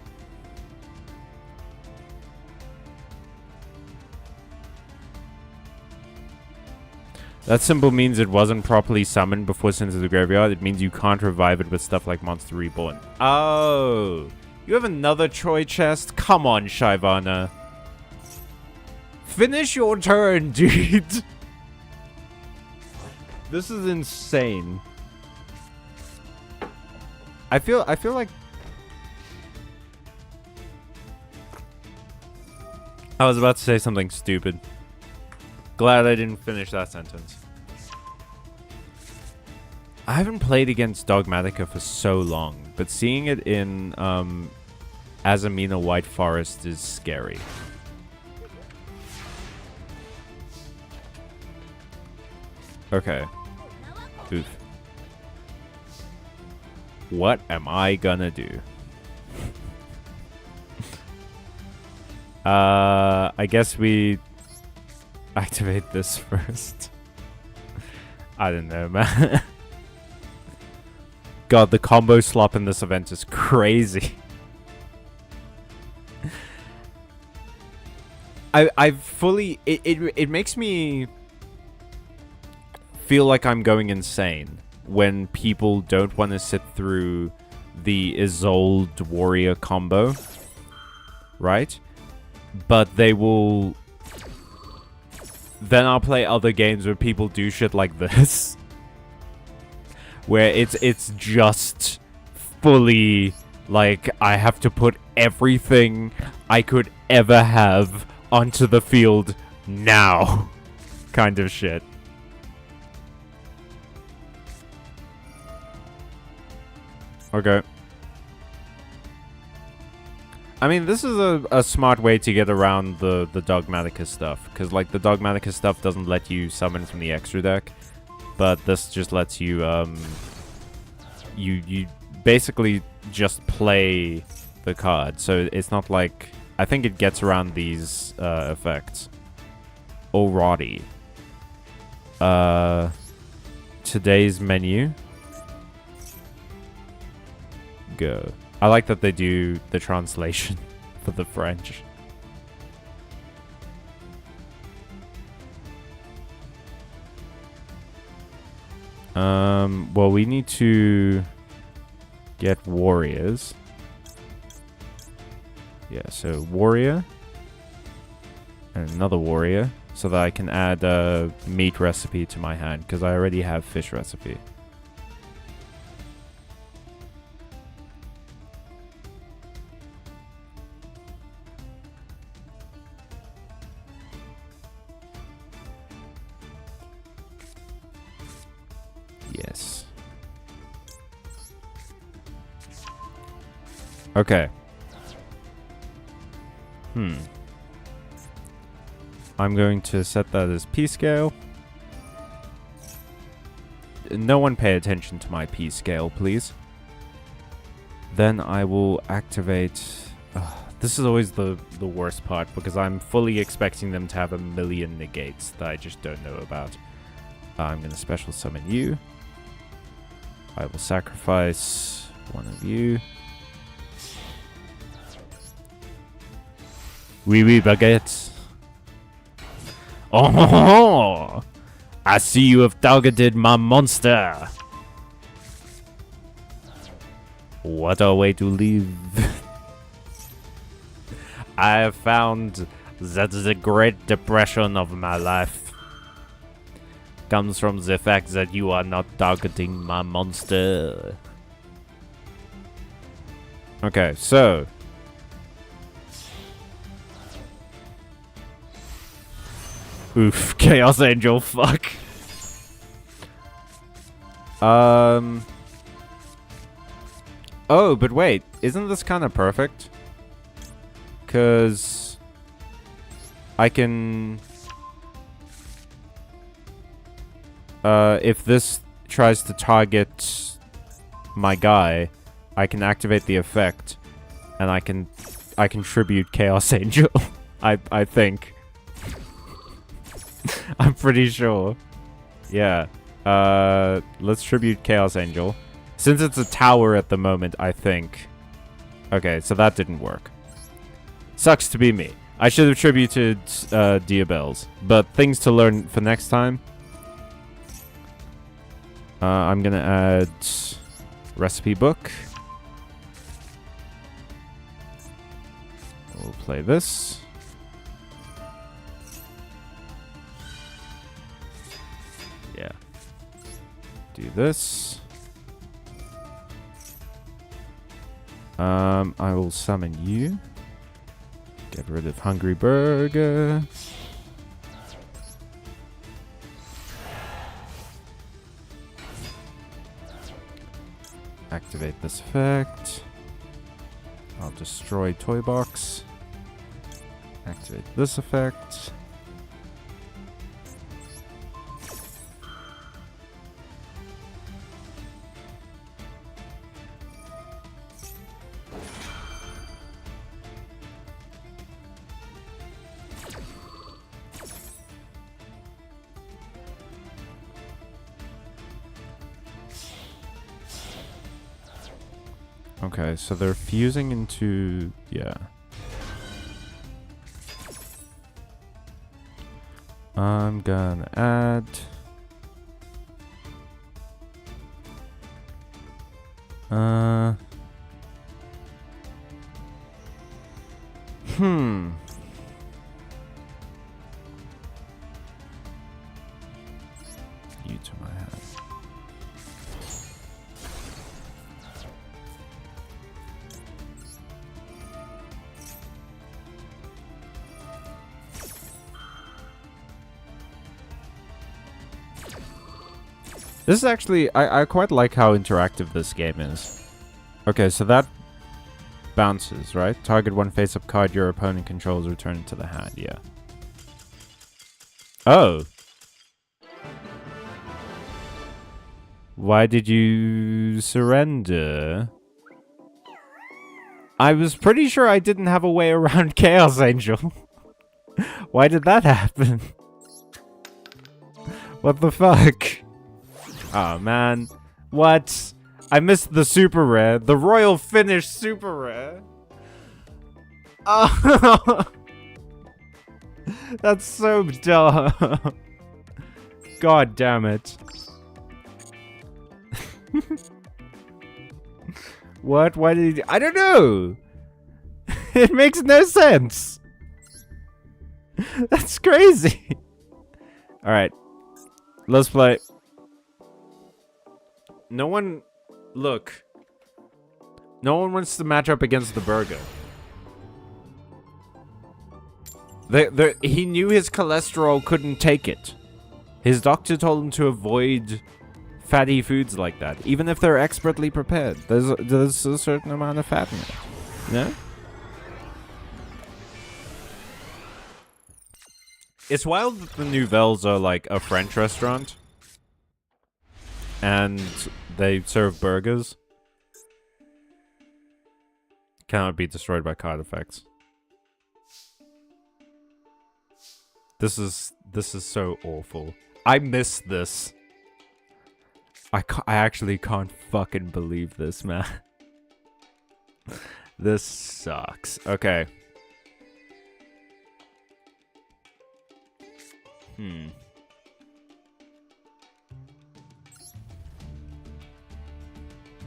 That symbol means it wasn't properly summoned before sent to the graveyard. It means you can't revive it with stuff like Monster Reborn. Oh, you have another Troy chest? Come on, Shyvana. Finish your turn, dude. This is insane. I feel like I was about to say something stupid. Glad I didn't finish that sentence. I haven't played against Dogmatica for so long, but seeing it in Azamina White Forest is scary. Okay. Oof. What am I gonna do? I guess we activate this first. I don't know, man. God, the combo slop in this event is crazy. I fully... It makes me feel like I'm going insane when people don't want to sit through the Isolde Warrior combo. Right? But they will... Then I'll play other games where people do shit like this. Where it's just fully... Like, I have to put everything I could ever have onto the field now. Kind of shit. Okay. I mean, this is a smart way to get around the Dogmatica stuff. Because, like, the Dogmatica stuff doesn't let you summon from the extra deck. But this just lets you, you basically just play the card. So it's not like... I think it gets around these effects. Alrighty. Today's menu. Go. I like that they do the translation for the French. Well, we need to get warriors. Yeah, so warrior. And another warrior. So that I can add a meat recipe to my hand. Because I already have fish recipe. Yes. Okay. I'm going to set that as P scale. No one pay attention to my P scale, please. Then I will activate... this is always the worst part, because I'm fully expecting them to have a million negates that I just don't know about. I'm going to special summon you. I will sacrifice one of you. Oui, baguette. Oh! I see you have targeted my monster. What a way to live. I have found that the great depression of my life comes from the fact that you are not targeting my monster. Okay, so... Oof, Chaos Angel, fuck. Oh, but wait, isn't this kind of perfect? Because I can... if this tries to target my guy, I can activate the effect, and I can tribute Chaos Angel. I think. I'm pretty sure. Yeah. Let's tribute Chaos Angel. Since it's a tower at the moment, I think. Okay, so that didn't work. Sucks to be me. I should have tributed Diabells. But things to learn for next time. I'm gonna add recipe book. We'll play this. Yeah. Do this. I will summon you. Get rid of Hungry Burger. Activate this effect. I'll destroy Toy Box. Activate this effect. Okay, so they're fusing into... yeah. I'm gonna add... You to my hand. This is actually... I quite like how interactive this game is. Okay, so that bounces, right? Target one face-up card your opponent controls, return it to the hand, yeah. Oh. Why did you surrender? I was pretty sure I didn't have a way around Chaos Angel. Why did that happen? What the fuck? Oh, man. What? I missed the super rare. The royal finish super rare. Oh. That's so dumb. God damn it. What? Why did he... I don't know. It makes no sense. That's crazy. Alright. Let's play. No one... Look. No one wants to match up against the burger. He knew his cholesterol couldn't take it. His doctor told him to avoid fatty foods like that, even if they're expertly prepared. There's a certain amount of fat in it. No? It's wild that the Nouvelles are like a French restaurant. And they serve burgers. Cannot be destroyed by card effects. This is so awful. I miss this. I actually can't fucking believe this, man. This sucks. Okay.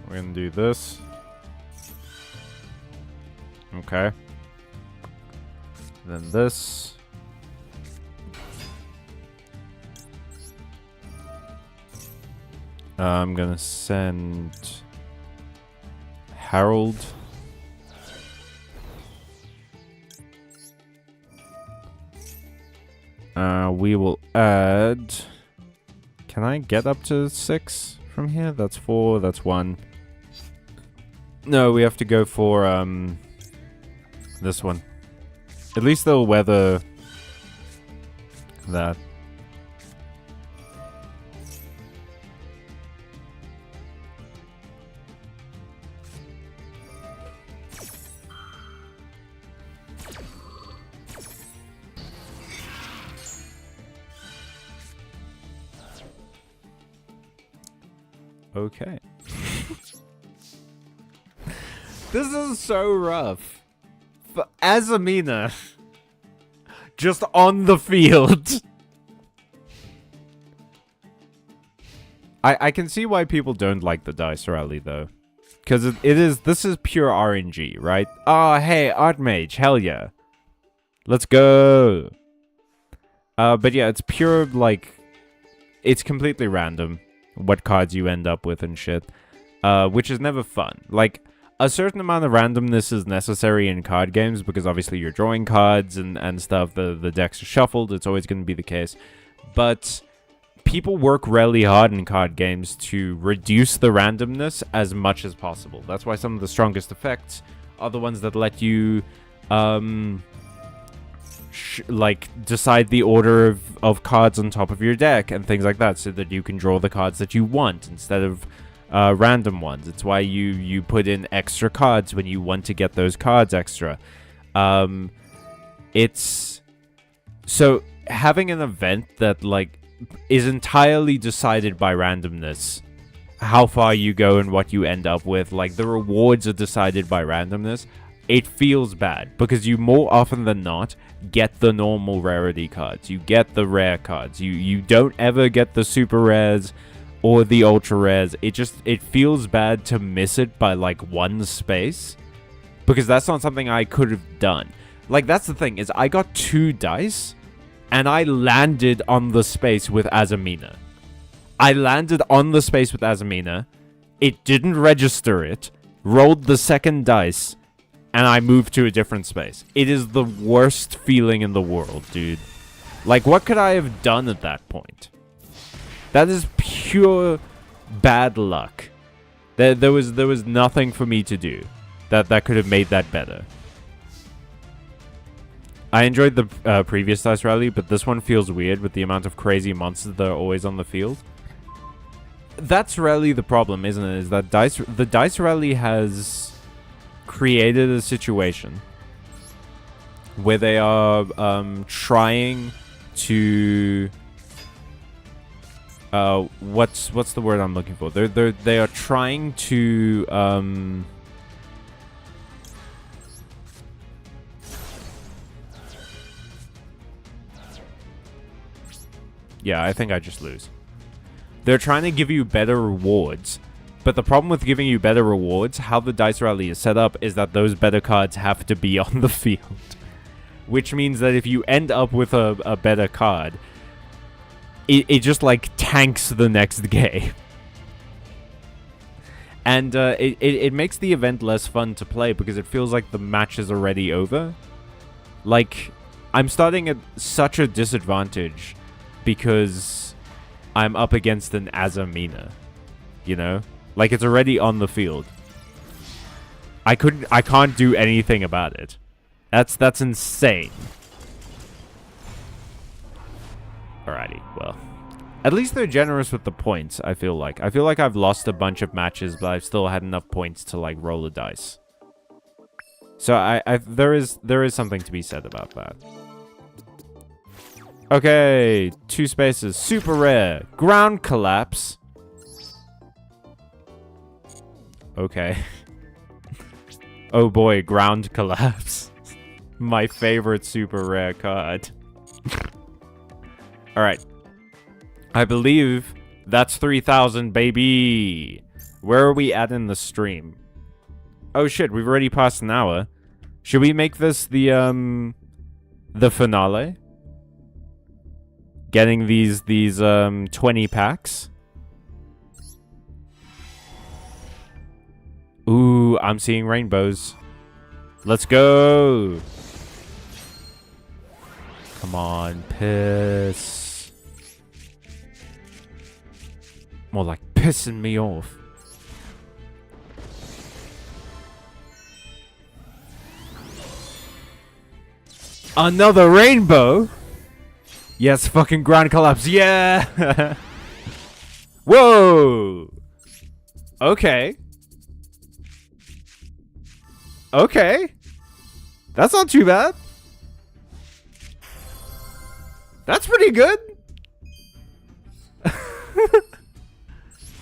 We're gonna do this. Okay. Then this. I'm gonna send Harold. We will add... Can I get up to 6 from here? That's 4, that's 1. No, we have to go for, this one. At least they'll weather that. Okay. This is so rough. For Azamina. Just on the field. I can see why people don't like the dice rally though. Because this is pure RNG, right? Ah, hey, Archmage, hell yeah. Let's go. But yeah, it's pure, like, it's completely random what cards you end up with and shit. Which is never fun. Like, a certain amount of randomness is necessary in card games because obviously you're drawing cards and stuff. The decks are shuffled. It's always going to be the case. But people work really hard in card games to reduce the randomness as much as possible. That's why some of the strongest effects are the ones that let you, like, decide the order of cards on top of your deck and things like that so that you can draw the cards that you want instead of random ones. It's why you put in extra cards when you want to get those cards extra. It's... So, having an event that, like, is entirely decided by randomness, how far you go and what you end up with, like, the rewards are decided by randomness, it feels bad, because you more often than not get the normal rarity cards. You get the rare cards. You don't ever get the super rares or the ultra rares. It feels bad to miss it by, like, one space, because that's not something I could have done. Like, that's the thing, is I got 2 dice, and I landed on the space with Azamina. I landed on the space with Azamina. It didn't register it. Rolled the second dice. And I moved to a different space. It is the worst feeling in the world, dude. Like, what could I have done at that point? That is pure bad luck. There was nothing for me to do that could have made that better. I enjoyed the previous dice rally, but this one feels weird with the amount of crazy monsters that are always on the field. That's really the problem, isn't it? Is that the dice rally has created a situation where they are trying to what's the word I'm looking for? They are trying to yeah, I think I just lose. They're trying to give you better rewards. But the problem with giving you better rewards, how the dice rally is set up, is that those better cards have to be on the field. Which means that if you end up with a better card, it just, like, tanks the next game. And it makes the event less fun to play because it feels like the match is already over. Like, I'm starting at such a disadvantage because I'm up against an Azamina, you know? Like, it's already on the field. I can't do anything about it. That's insane. Alrighty, well. At least they're generous with the points, I feel like. I feel like I've lost a bunch of matches, but I've still had enough points to, like, roll a dice. So there is something to be said about that. Okay, 2 spaces. Super rare. Ground collapse. Okay. Oh boy, ground collapse. My favorite super rare card. Alright. I believe that's 3,000, baby. Where are we at in the stream? Oh shit, we've already passed an hour. Should we make this the finale? Getting these 20 packs? Ooh, I'm seeing rainbows. Let's go. Come on, piss. More like pissing me off. Another rainbow? Yes, fucking ground collapse. Yeah. Whoa. Okay. Okay. That's not too bad. That's pretty good.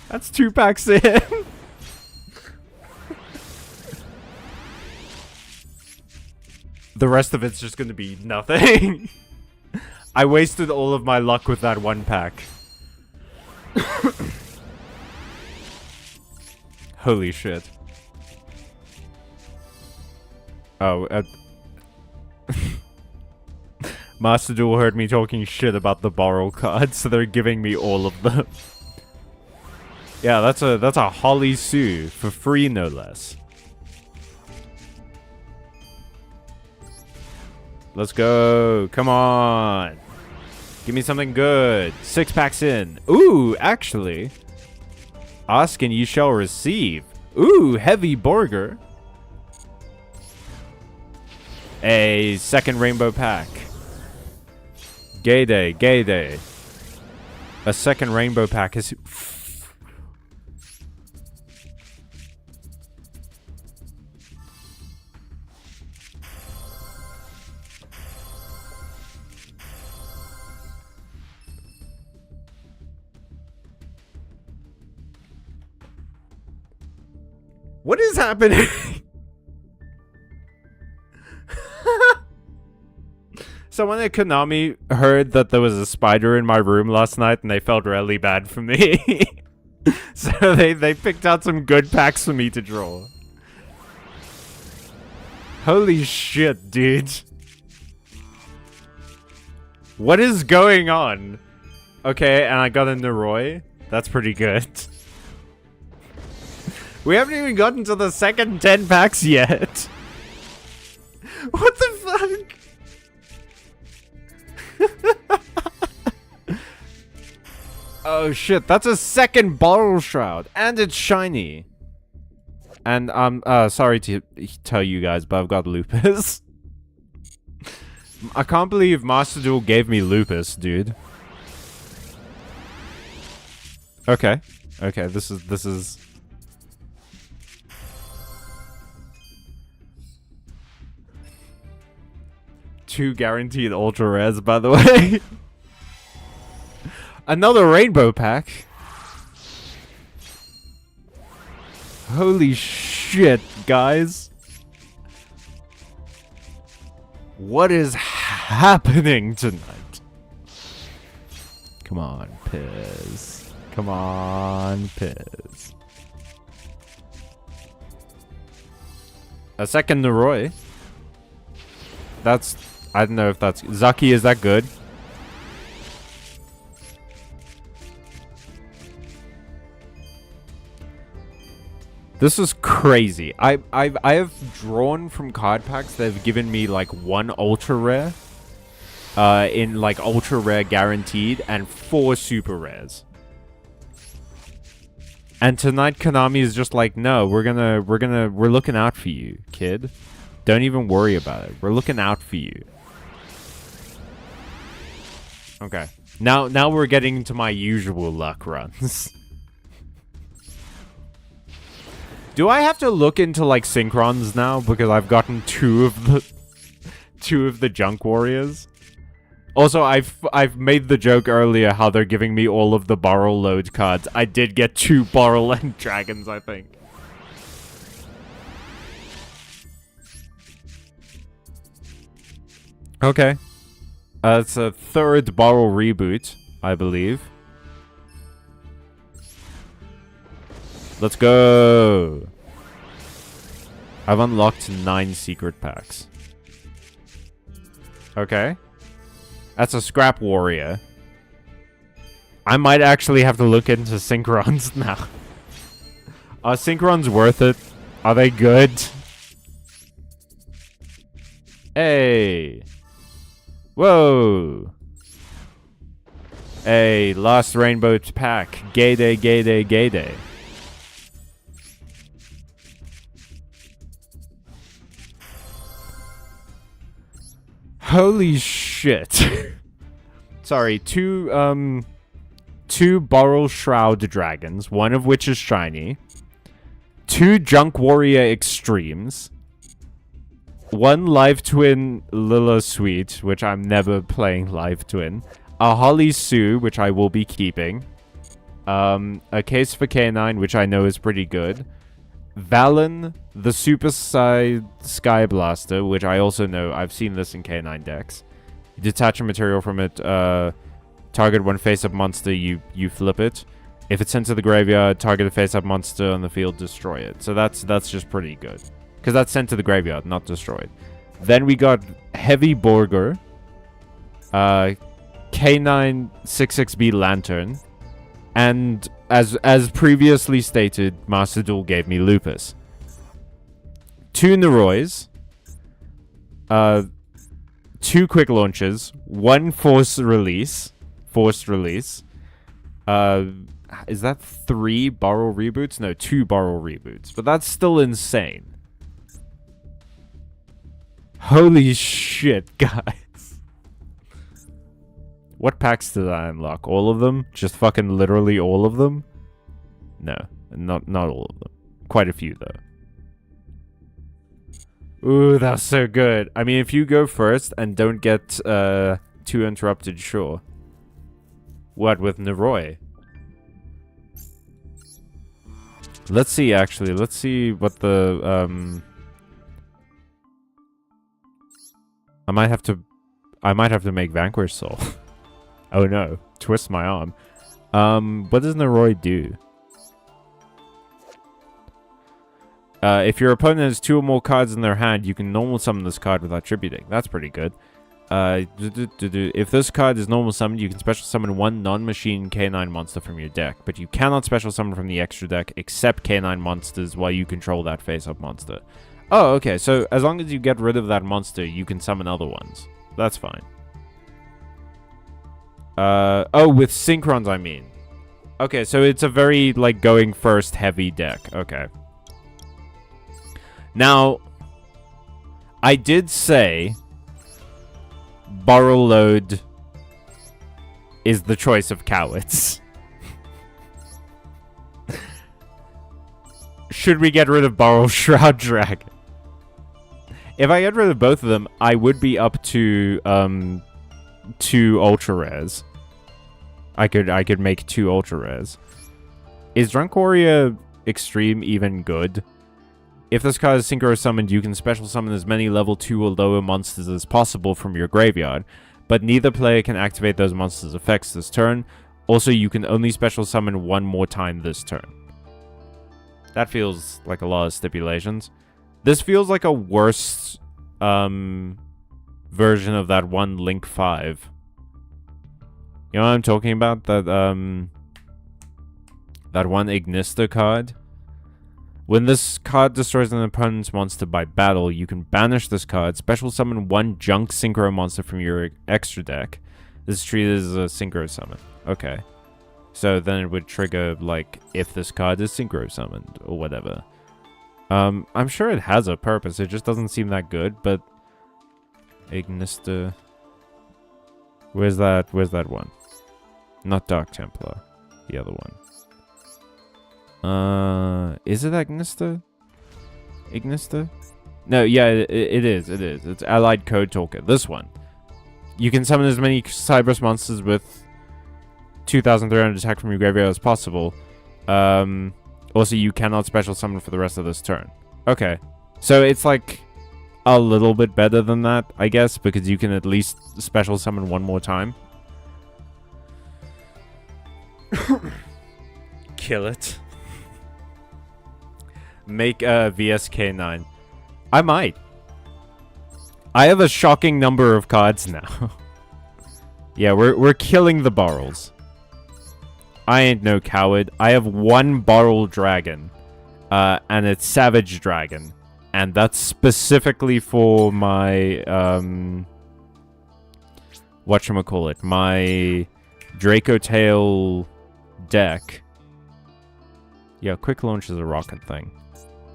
That's 2 packs in. The rest of it's just gonna be nothing. I wasted all of my luck with that 1 pack. Holy shit. Oh, Master Duel heard me talking shit about the borrow cards, so they're giving me all of them. Yeah, that's a Holly Sue for free, no less. Let's go. Come on. Give me something good. 6 packs in. Ooh, actually. Ask and you shall receive. Ooh, heavy burger. A second rainbow pack. Gay day, gay day. A second rainbow pack is... What is happening? Someone at Konami heard that there was a spider in my room last night and they felt really bad for me. So they picked out some good packs for me to draw. Holy shit, dude. What is going on? Okay, and I got a Noroi. That's pretty good. We haven't even gotten to the second 10 packs yet. What the fuck? Oh shit, that's a second bottle shroud. And it's shiny. And I'm sorry to tell you guys, but I've got lupus. I can't believe Master Duel gave me lupus, dude. Okay. Okay, this is... Two guaranteed ultra rares, by the way. Another rainbow pack. Holy shit, guys. What is happening tonight? Come on, Piz. Come on, Piz. A second Noroi. That's... I don't know if that's... Zaki, is that good? This is crazy. I have drawn from card packs that have given me like 1 ultra rare. In like ultra rare guaranteed and 4 super rares. And tonight Konami is just like, no, we're looking out for you, kid. Don't even worry about it. We're looking out for you. Okay, Now we're getting into my usual luck runs. Do I have to look into, like, synchrons now? Because I've gotten two of the junk warriors. Also, I've made the joke earlier how they're giving me all of the borrow load cards. I did get 2 borrow and dragons, I think. Okay. It's a 3rd borrow reboot, I believe. Let's go. I've unlocked 9 secret packs. Okay. That's a scrap warrior. I might actually have to look into synchrons now. Are synchrons worth it? Are they good? Hey. Whoa. Hey, last rainbow pack. Gay day, gay day, gay day. Holy shit. Sorry, two Borrel Shroud dragons, one of which is shiny. 2 Junk Warrior Extremes. 1 Live Twin Lila Suite, which I'm never playing Live Twin. A Holly Sue, which I will be keeping. A Case for K9, which I know is pretty good. Valen, the Super Sky Blaster, which I also know. I've seen this in K9 decks. You detach a material from it, target one face-up monster, you flip it. If it's sent to the graveyard, target a face-up monster on the field, destroy it. So that's just pretty good. Because that's sent to the graveyard, not destroyed. Then we got Heavy Borger, K9 66B Lantern, and as previously stated, Master Duel gave me Lupus. 2 Neroys, 2 Quick Launches, 1 Forced Release. Is that 3 Borrow Reboots? No, 2 Borrow Reboots. But that's still insane. Holy shit, guys. What packs did I unlock? All of them? Just fucking literally all of them? No, not all of them. Quite a few, though. Ooh, that's so good. I mean, if you go first and don't get too interrupted, sure. What, with Neroy? Let's see, actually. Let's see what the, I might have to make Vanquish Soul. Oh no, twist my arm. What does Neroy do? If your opponent has 2 or more cards in their hand, you can normal summon this card without tributing. That's pretty good. If this card is normal summoned, you can special summon 1 non-machine K9 monster from your deck, but you cannot special summon from the extra deck except K9 monsters while you control that face-up monster. Oh, okay, so as long as you get rid of that monster, you can summon other ones. That's fine. Oh, with Synchrons, I mean. Okay, so it's a very, like, going first heavy deck. Okay. Now, I did say Borrow Load is the choice of cowards. Should we get rid of Borrow Shroud Dragon? If I get rid of both of them, I would be up to 2 ultra rares. I could make 2 ultra rares. Is Drunk Warrior Extreme even good? If this card is synchro summoned, you can special summon as many level 2 or lower monsters as possible from your graveyard, but neither player can activate those monsters' effects this turn. Also, you can only special summon 1 more time this turn. That feels like a lot of stipulations. This feels like a worse version of that one Link 5. You know what I'm talking about? That that one Ignista card? When this card destroys an opponent's monster by battle, you can banish this card, special summon 1 junk synchro monster from your extra deck. This is treated as a synchro summon. Okay. So then it would trigger, like, if this card is synchro summoned, or whatever. I'm sure it has a purpose, it just doesn't seem that good, but... Ignista... Where's that one? Not Dark Templar. The other one. Is it Ignister? Ignister? No, yeah, it is. It is. It's Allied Code Talker. This one. You can summon as many Cyberus monsters with 2,300 attack from your graveyard as possible. Also, you cannot special summon for the rest of this turn. Okay. So it's like a little bit better than that, I guess, because you can at least special summon one more time. Kill it. Make a VSK9. I might. I have a shocking number of cards now. Yeah, we're killing the Borrels. I ain't no coward. I have one Borrel Dragon. And it's Savage Dragon. And that's specifically for my, whatchamacallit, my Draco Tail deck. Yeah, Quick Launch is a rocket thing.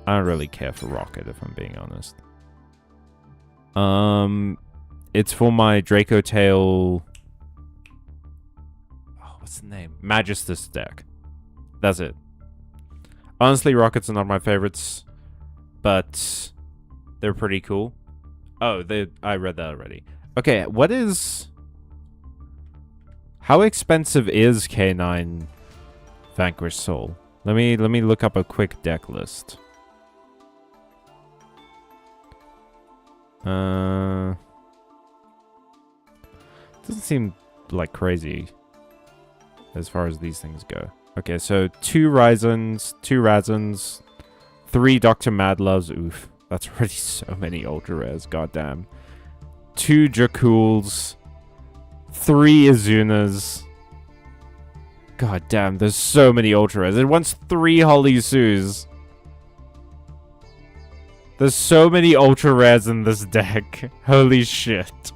I don't really care for rocket, if I'm being honest. It's for my Draco Tail... Oh, what's the name? Magistus deck. That's it. Honestly, rockets are not my favorites, but they're pretty cool. Oh, I read that already. Okay, what is... How expensive is K9 Vanquished Soul? Let me look up a quick deck list. Doesn't seem like crazy as far as these things go. Okay, so 2 Ryzens, 2 Razens, 3 Dr. Madloves. Oof, that's already so many ultra rares. Goddamn. 2 Jakuls, 3 Izunas. God damn, there's so many ultra rares. It wants 3 Holly Sues. There's so many ultra rares in this deck. Holy shit.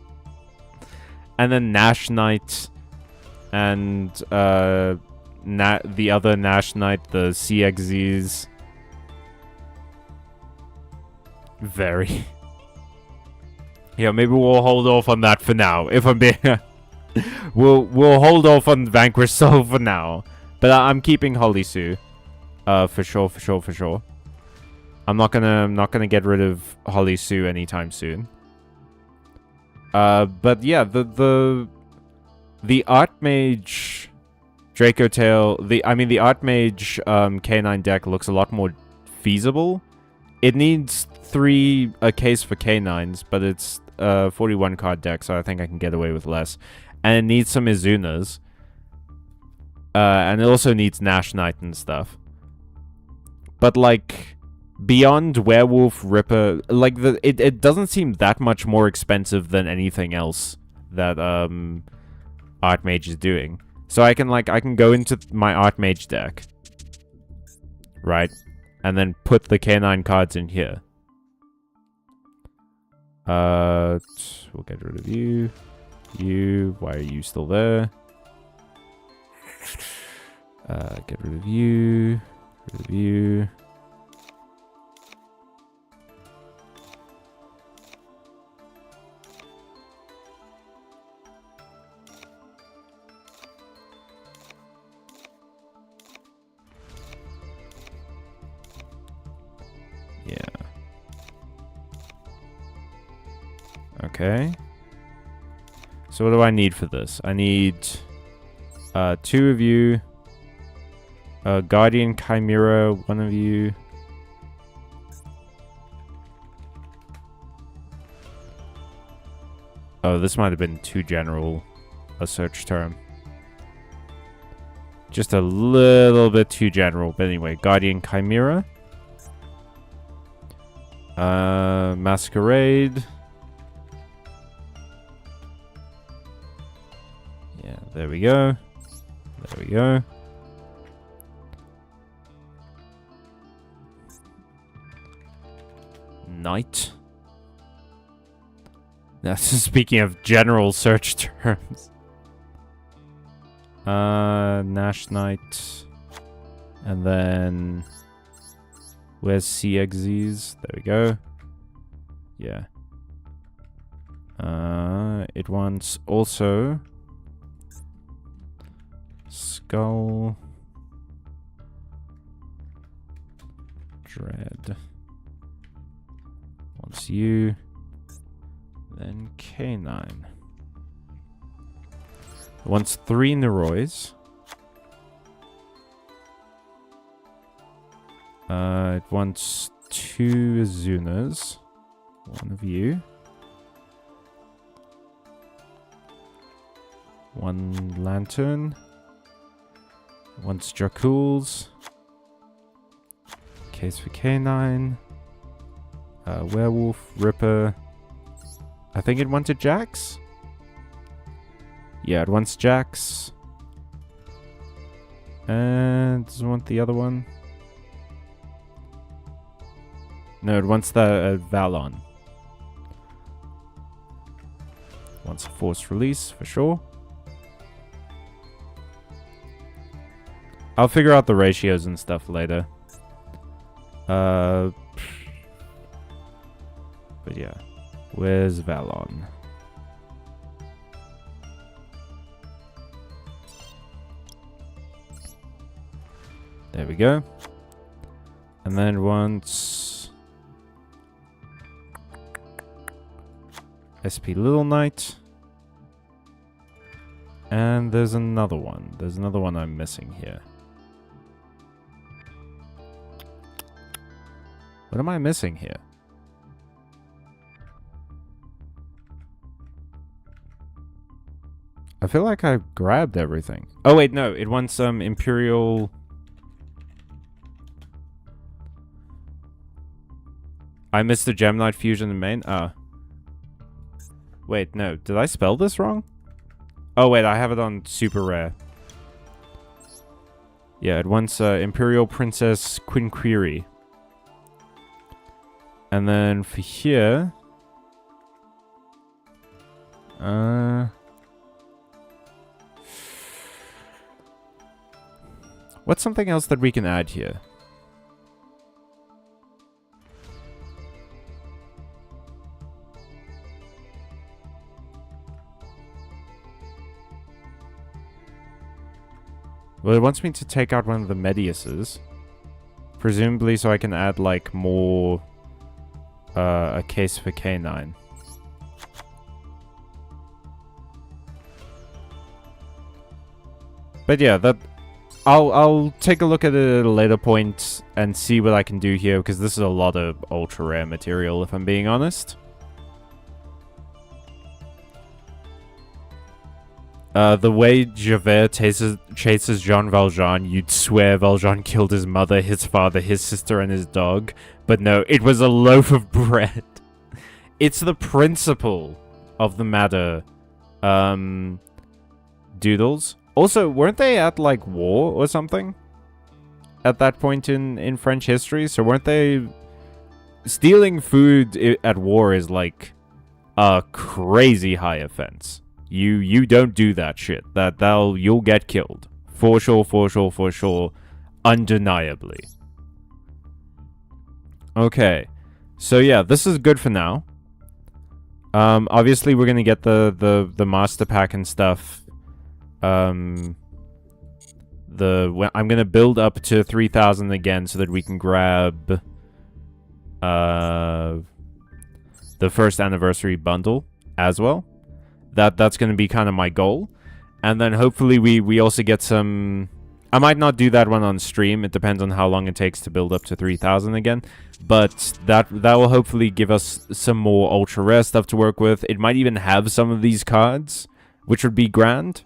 And then Nash Knight and the other Nash Knight, the CXZs. Very. Yeah, maybe we'll hold off on that for now. If I'm being we'll hold off on Vanquish Soul for now. But I'm keeping Holly Sue. For sure. I'm not gonna get rid of Holly Sue anytime soon. But yeah, the Archmage Draco Tail, the Archmage K9 deck looks a lot more feasible. It needs a case for K9s, but it's a 41 card deck, so I think I can get away with less. And it needs some Izunas. And it also needs Nash Knight and stuff. But like, beyond Werewolf, Ripper, like it doesn't seem that much more expensive than anything else that Archmage is doing. So I can go into my Archmage deck, right, and then put the K9 cards in here. We'll get rid of you. Why are you still there? Get rid of you. Rid of you. Yeah. Okay. So what do I need for this? I need 2 of you. Guardian Chimera, 1 of you. Oh, this might have been too general a search term. Just a little bit too general, but anyway, Guardian Chimera. Masquerade. Yeah, there we go. There we go. Knight. That's speaking of general search terms. Nash Knight. And then where's CXZs? There we go. Yeah. It wants also Skull. Dread. Once you. Then K9. Wants 3 Neroys. It wants 2 Azunas. 1 of you. 1 Lantern. Wants Jaculs. Case for K9. Werewolf, Ripper. I think it wanted Jax. Yeah, it wants Jax. And does it want the other one? No, it wants the Valon. Wants a forced release for sure. I'll figure out the ratios and stuff later. But yeah. Where's Valon? There we go. And then once SP Little Knight. And there's another one. There's another one I'm missing here. What am I missing here? I feel like I grabbed everything. Oh wait, no. It wants some Imperial... I missed the Gem Knight fusion in main? Wait, no. Did I spell this wrong? Oh wait, I have it on super rare. Yeah, it wants Imperial Princess Quinquiri. And then for here... What's something else that we can add here? Well, it wants me to take out one of the Mediuses. Presumably so I can add, like, more... a case for K9. But yeah, that... I'll take a look at it at a later point and see what I can do here, because this is a lot of ultra rare material, if I'm being honest. The way Javert chases Jean Valjean, you'd swear Valjean killed his mother, his father, his sister, and his dog. But no, it was a loaf of bread. It's the principle of the matter. Doodles. Also, weren't they at, like, war or something? At that point in French history? So weren't they... Stealing food at war is, like, a crazy high offense. You don't do that shit. You'll get killed. For sure, for sure, for sure. Undeniably. Okay. So yeah, this is good for now. Obviously we're gonna get the master pack and stuff. I'm gonna build up to 3,000 again so that we can grab the first anniversary bundle as well. That's going to be kind of my goal. And then hopefully we also get some... I might not do that one on stream. It depends on how long it takes to build up to 3,000 again. But that will hopefully give us some more ultra rare stuff to work with. It might even have some of these cards, which would be grand.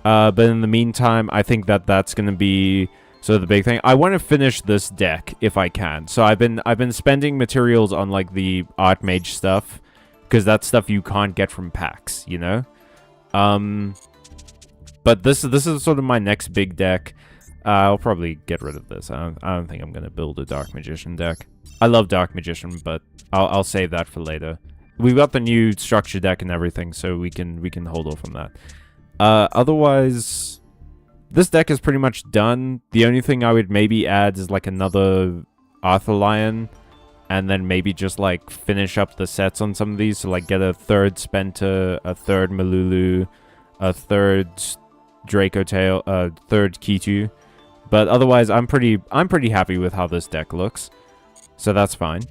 But in the meantime, I think that's going to be sort of the big thing. I want to finish this deck if I can. So I've been spending materials on, like, the Archmage stuff. Because that's stuff you can't get from packs, you know? But this is sort of my next big deck. I'll probably get rid of this. I don't think I'm going to build a Dark Magician deck. I love Dark Magician, but I'll save that for later. We've got the new structure deck and everything, so we can hold off on that. Otherwise, this deck is pretty much done. The only thing I would maybe add is, like, another Arthur Lion. And then maybe just, like, finish up the sets on some of these. So, like, get a third Spenta, a third Malulu, a third Draco Tail, third Kitu. But otherwise, I'm pretty happy with how this deck looks. So that's fine.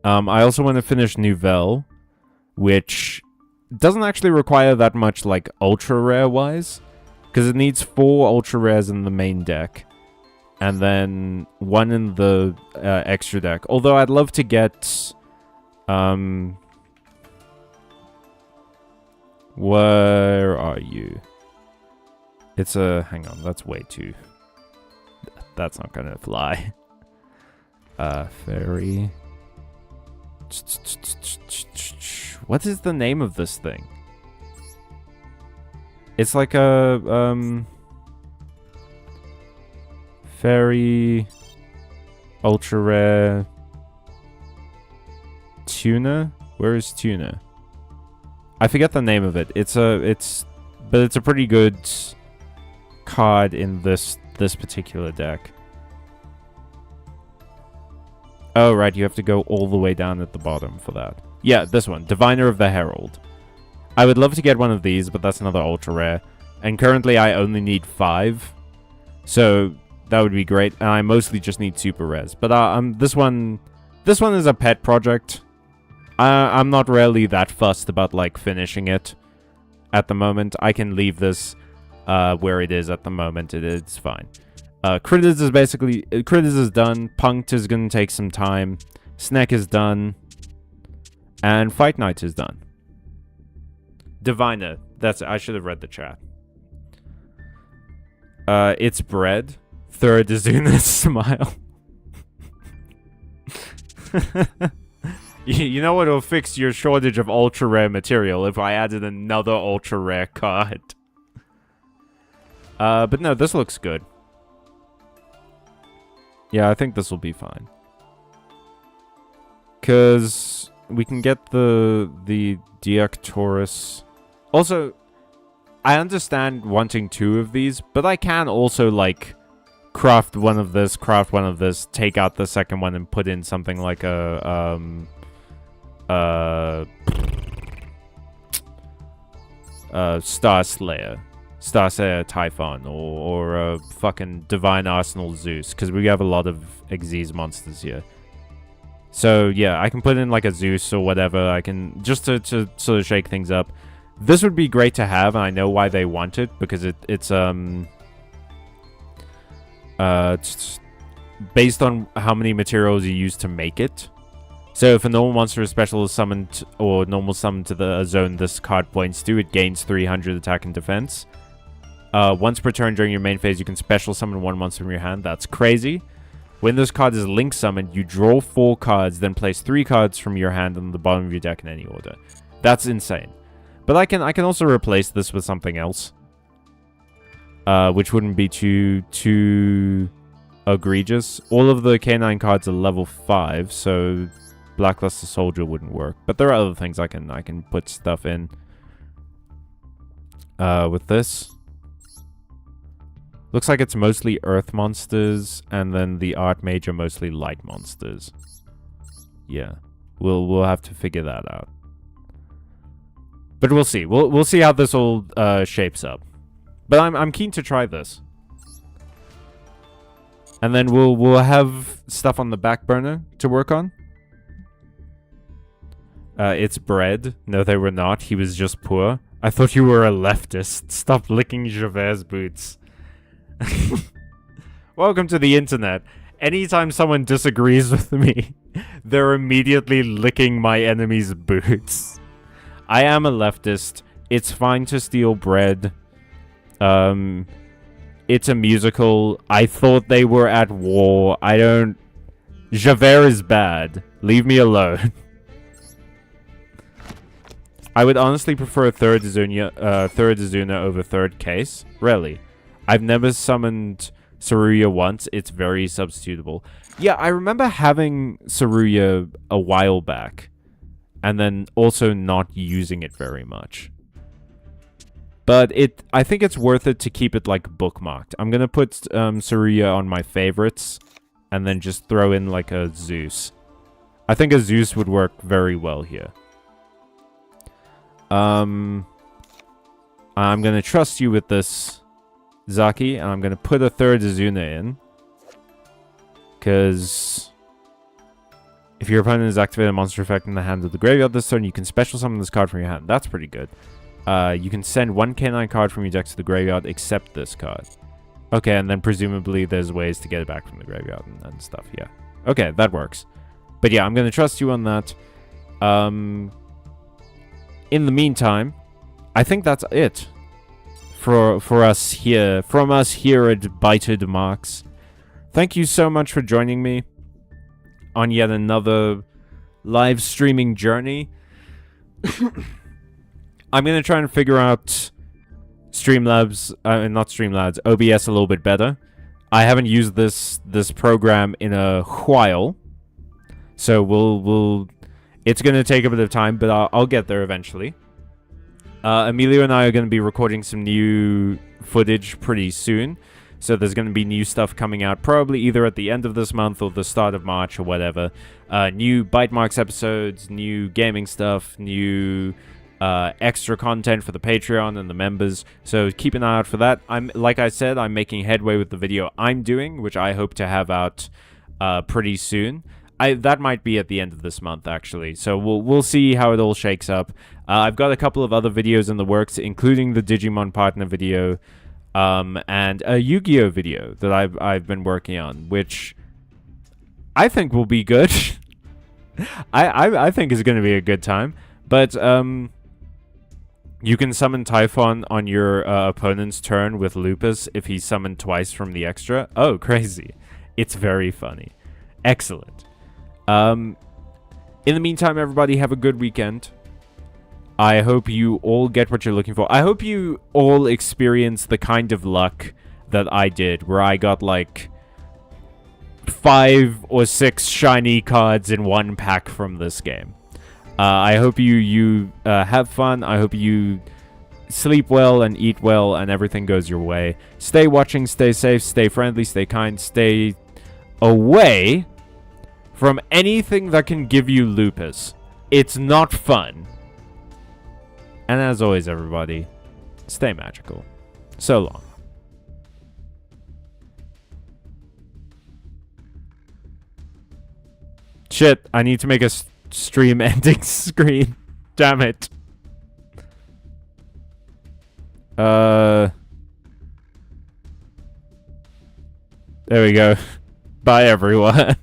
I also want to finish Nouvelle, which doesn't actually require that much, like, ultra rare wise, because it needs 4 ultra rares in the main deck, and then 1 in the extra deck. Although I'd love to get, where are you? It's a, hang on, that's way too, that's not gonna fly. Fairy. What is the name of this thing? It's like a, fairy, ultra rare, tuna? Where is tuna? I forget the name of it. But it's a pretty good card in this particular deck. Oh, right, you have to go all the way down at the bottom for that. Yeah, this one, Diviner of the Herald. I would love to get one of these, but that's another ultra rare. And currently I only need 5. So that would be great. And I mostly just need super rares. But this one is a pet project. I'm not really that fussed about, like, finishing it at the moment. I can leave this where it is at the moment. It's fine. Critters is done. Punked is gonna take some time. Snack is done. And Fight Night is done. Diviner. I should have read the chat. It's bread. Third is Una's smile. You know what will fix your shortage of ultra rare material if I added another ultra rare card. But no, this looks good. Yeah, I think this will be fine. Because we can get the Deactorus. Also, I understand wanting 2 of these, but I can also, like, craft one of this, take out the second one, and put in something like a, Star Slayer Typhon, or a fucking Divine Arsenal Zeus, because we have a lot of Xyz monsters here. So yeah, I can put in like a Zeus or whatever. I can just to sort of shake things up. This would be great to have, and I know why they want it, because it's based on how many materials you use to make it. So if a normal monster is special summoned or normal summoned to the zone this card points to, it gains 300 attack and defense. Once per turn during your main phase, you can special summon 1 monster from your hand. That's crazy. When this card is link summoned, you draw 4 cards, then place 3 cards from your hand on the bottom of your deck in any order. That's insane. But I can also replace this with something else, which wouldn't be too egregious. All of the K9 cards are level 5, so Blackluster Soldier wouldn't work. But there are other things I can put stuff in with this. Looks like it's mostly earth monsters, and then the Archmage are mostly light monsters. Yeah, we'll have to figure that out. But we'll see. We'll see how this all shapes up. But I'm keen to try this. And then we'll have stuff on the back burner to work on. It's bread. No, they were not. He was just poor. I thought you were a leftist. Stop licking Javert's boots. Welcome to the internet. Anytime someone disagrees with me, they're immediately licking my enemy's boots. I am a leftist. It's fine to steal bread. It's a musical. I thought they were at war. Javert is bad. Leave me alone. I would honestly prefer third Azuna over third Case. Really. I've never summoned Saruya once. It's very substitutable. Yeah, I remember having Saruya a while back, and then also not using it very much. But I think it's worth it to keep it, like, bookmarked. I'm gonna put Saruya on my favorites, and then just throw in, like, a Zeus. I think a Zeus would work very well here. I'm going to trust you with this, Zaki, and I'm going to put a third Azuna in. Because if your opponent has activated a monster effect in the hand of the graveyard this turn, you can special summon this card from your hand. That's pretty good. You can send one K9 card from your deck to the graveyard, except this card. Okay, and then presumably there's ways to get it back from the graveyard and stuff, yeah. Okay, that works. But yeah, I'm going to trust you on that. In the meantime, I think that's it for us here, from us here at Byte Marx. Thank you so much for joining me on yet another live streaming journey. I'm going to try and figure out Streamlabs, not Streamlabs, OBS a little bit better. I haven't used this program in a while, so it's going to take a bit of time, but I'll get there eventually. Emilio and I are going to be recording some new footage pretty soon, so there's going to be new stuff coming out probably either at the end of this month or the start of March or whatever. New Byte Marx episodes, new gaming stuff, new extra content for the Patreon and the members, so keep an eye out for that. Like I said, I'm making headway with the video I'm doing, which I hope to have out pretty soon. That might be at the end of this month, actually, so we'll see how it all shakes up. I've got a couple of other videos in the works, including the Digimon partner video, and a Yu-Gi-Oh video that I've been working on, which I think will be good. I think is going to be a good time, but you can summon Typhon on your opponent's turn with Lupus if he's summoned twice from the extra. Oh, crazy. It's very funny. Excellent. In the meantime, everybody, have a good weekend. I hope you all get what you're looking for. I hope you all experience the kind of luck that I did, where I got like 5 or 6 shiny cards in one pack from this game. I hope you have fun. I hope you sleep well and eat well and everything goes your way. Stay watching, stay safe, stay friendly, stay kind, stay away from anything that can give you lupus. It's not fun. And as always, everybody, stay magical. So long. Shit, I need to make a stream ending screen. Damn it. There we go. Bye, everyone.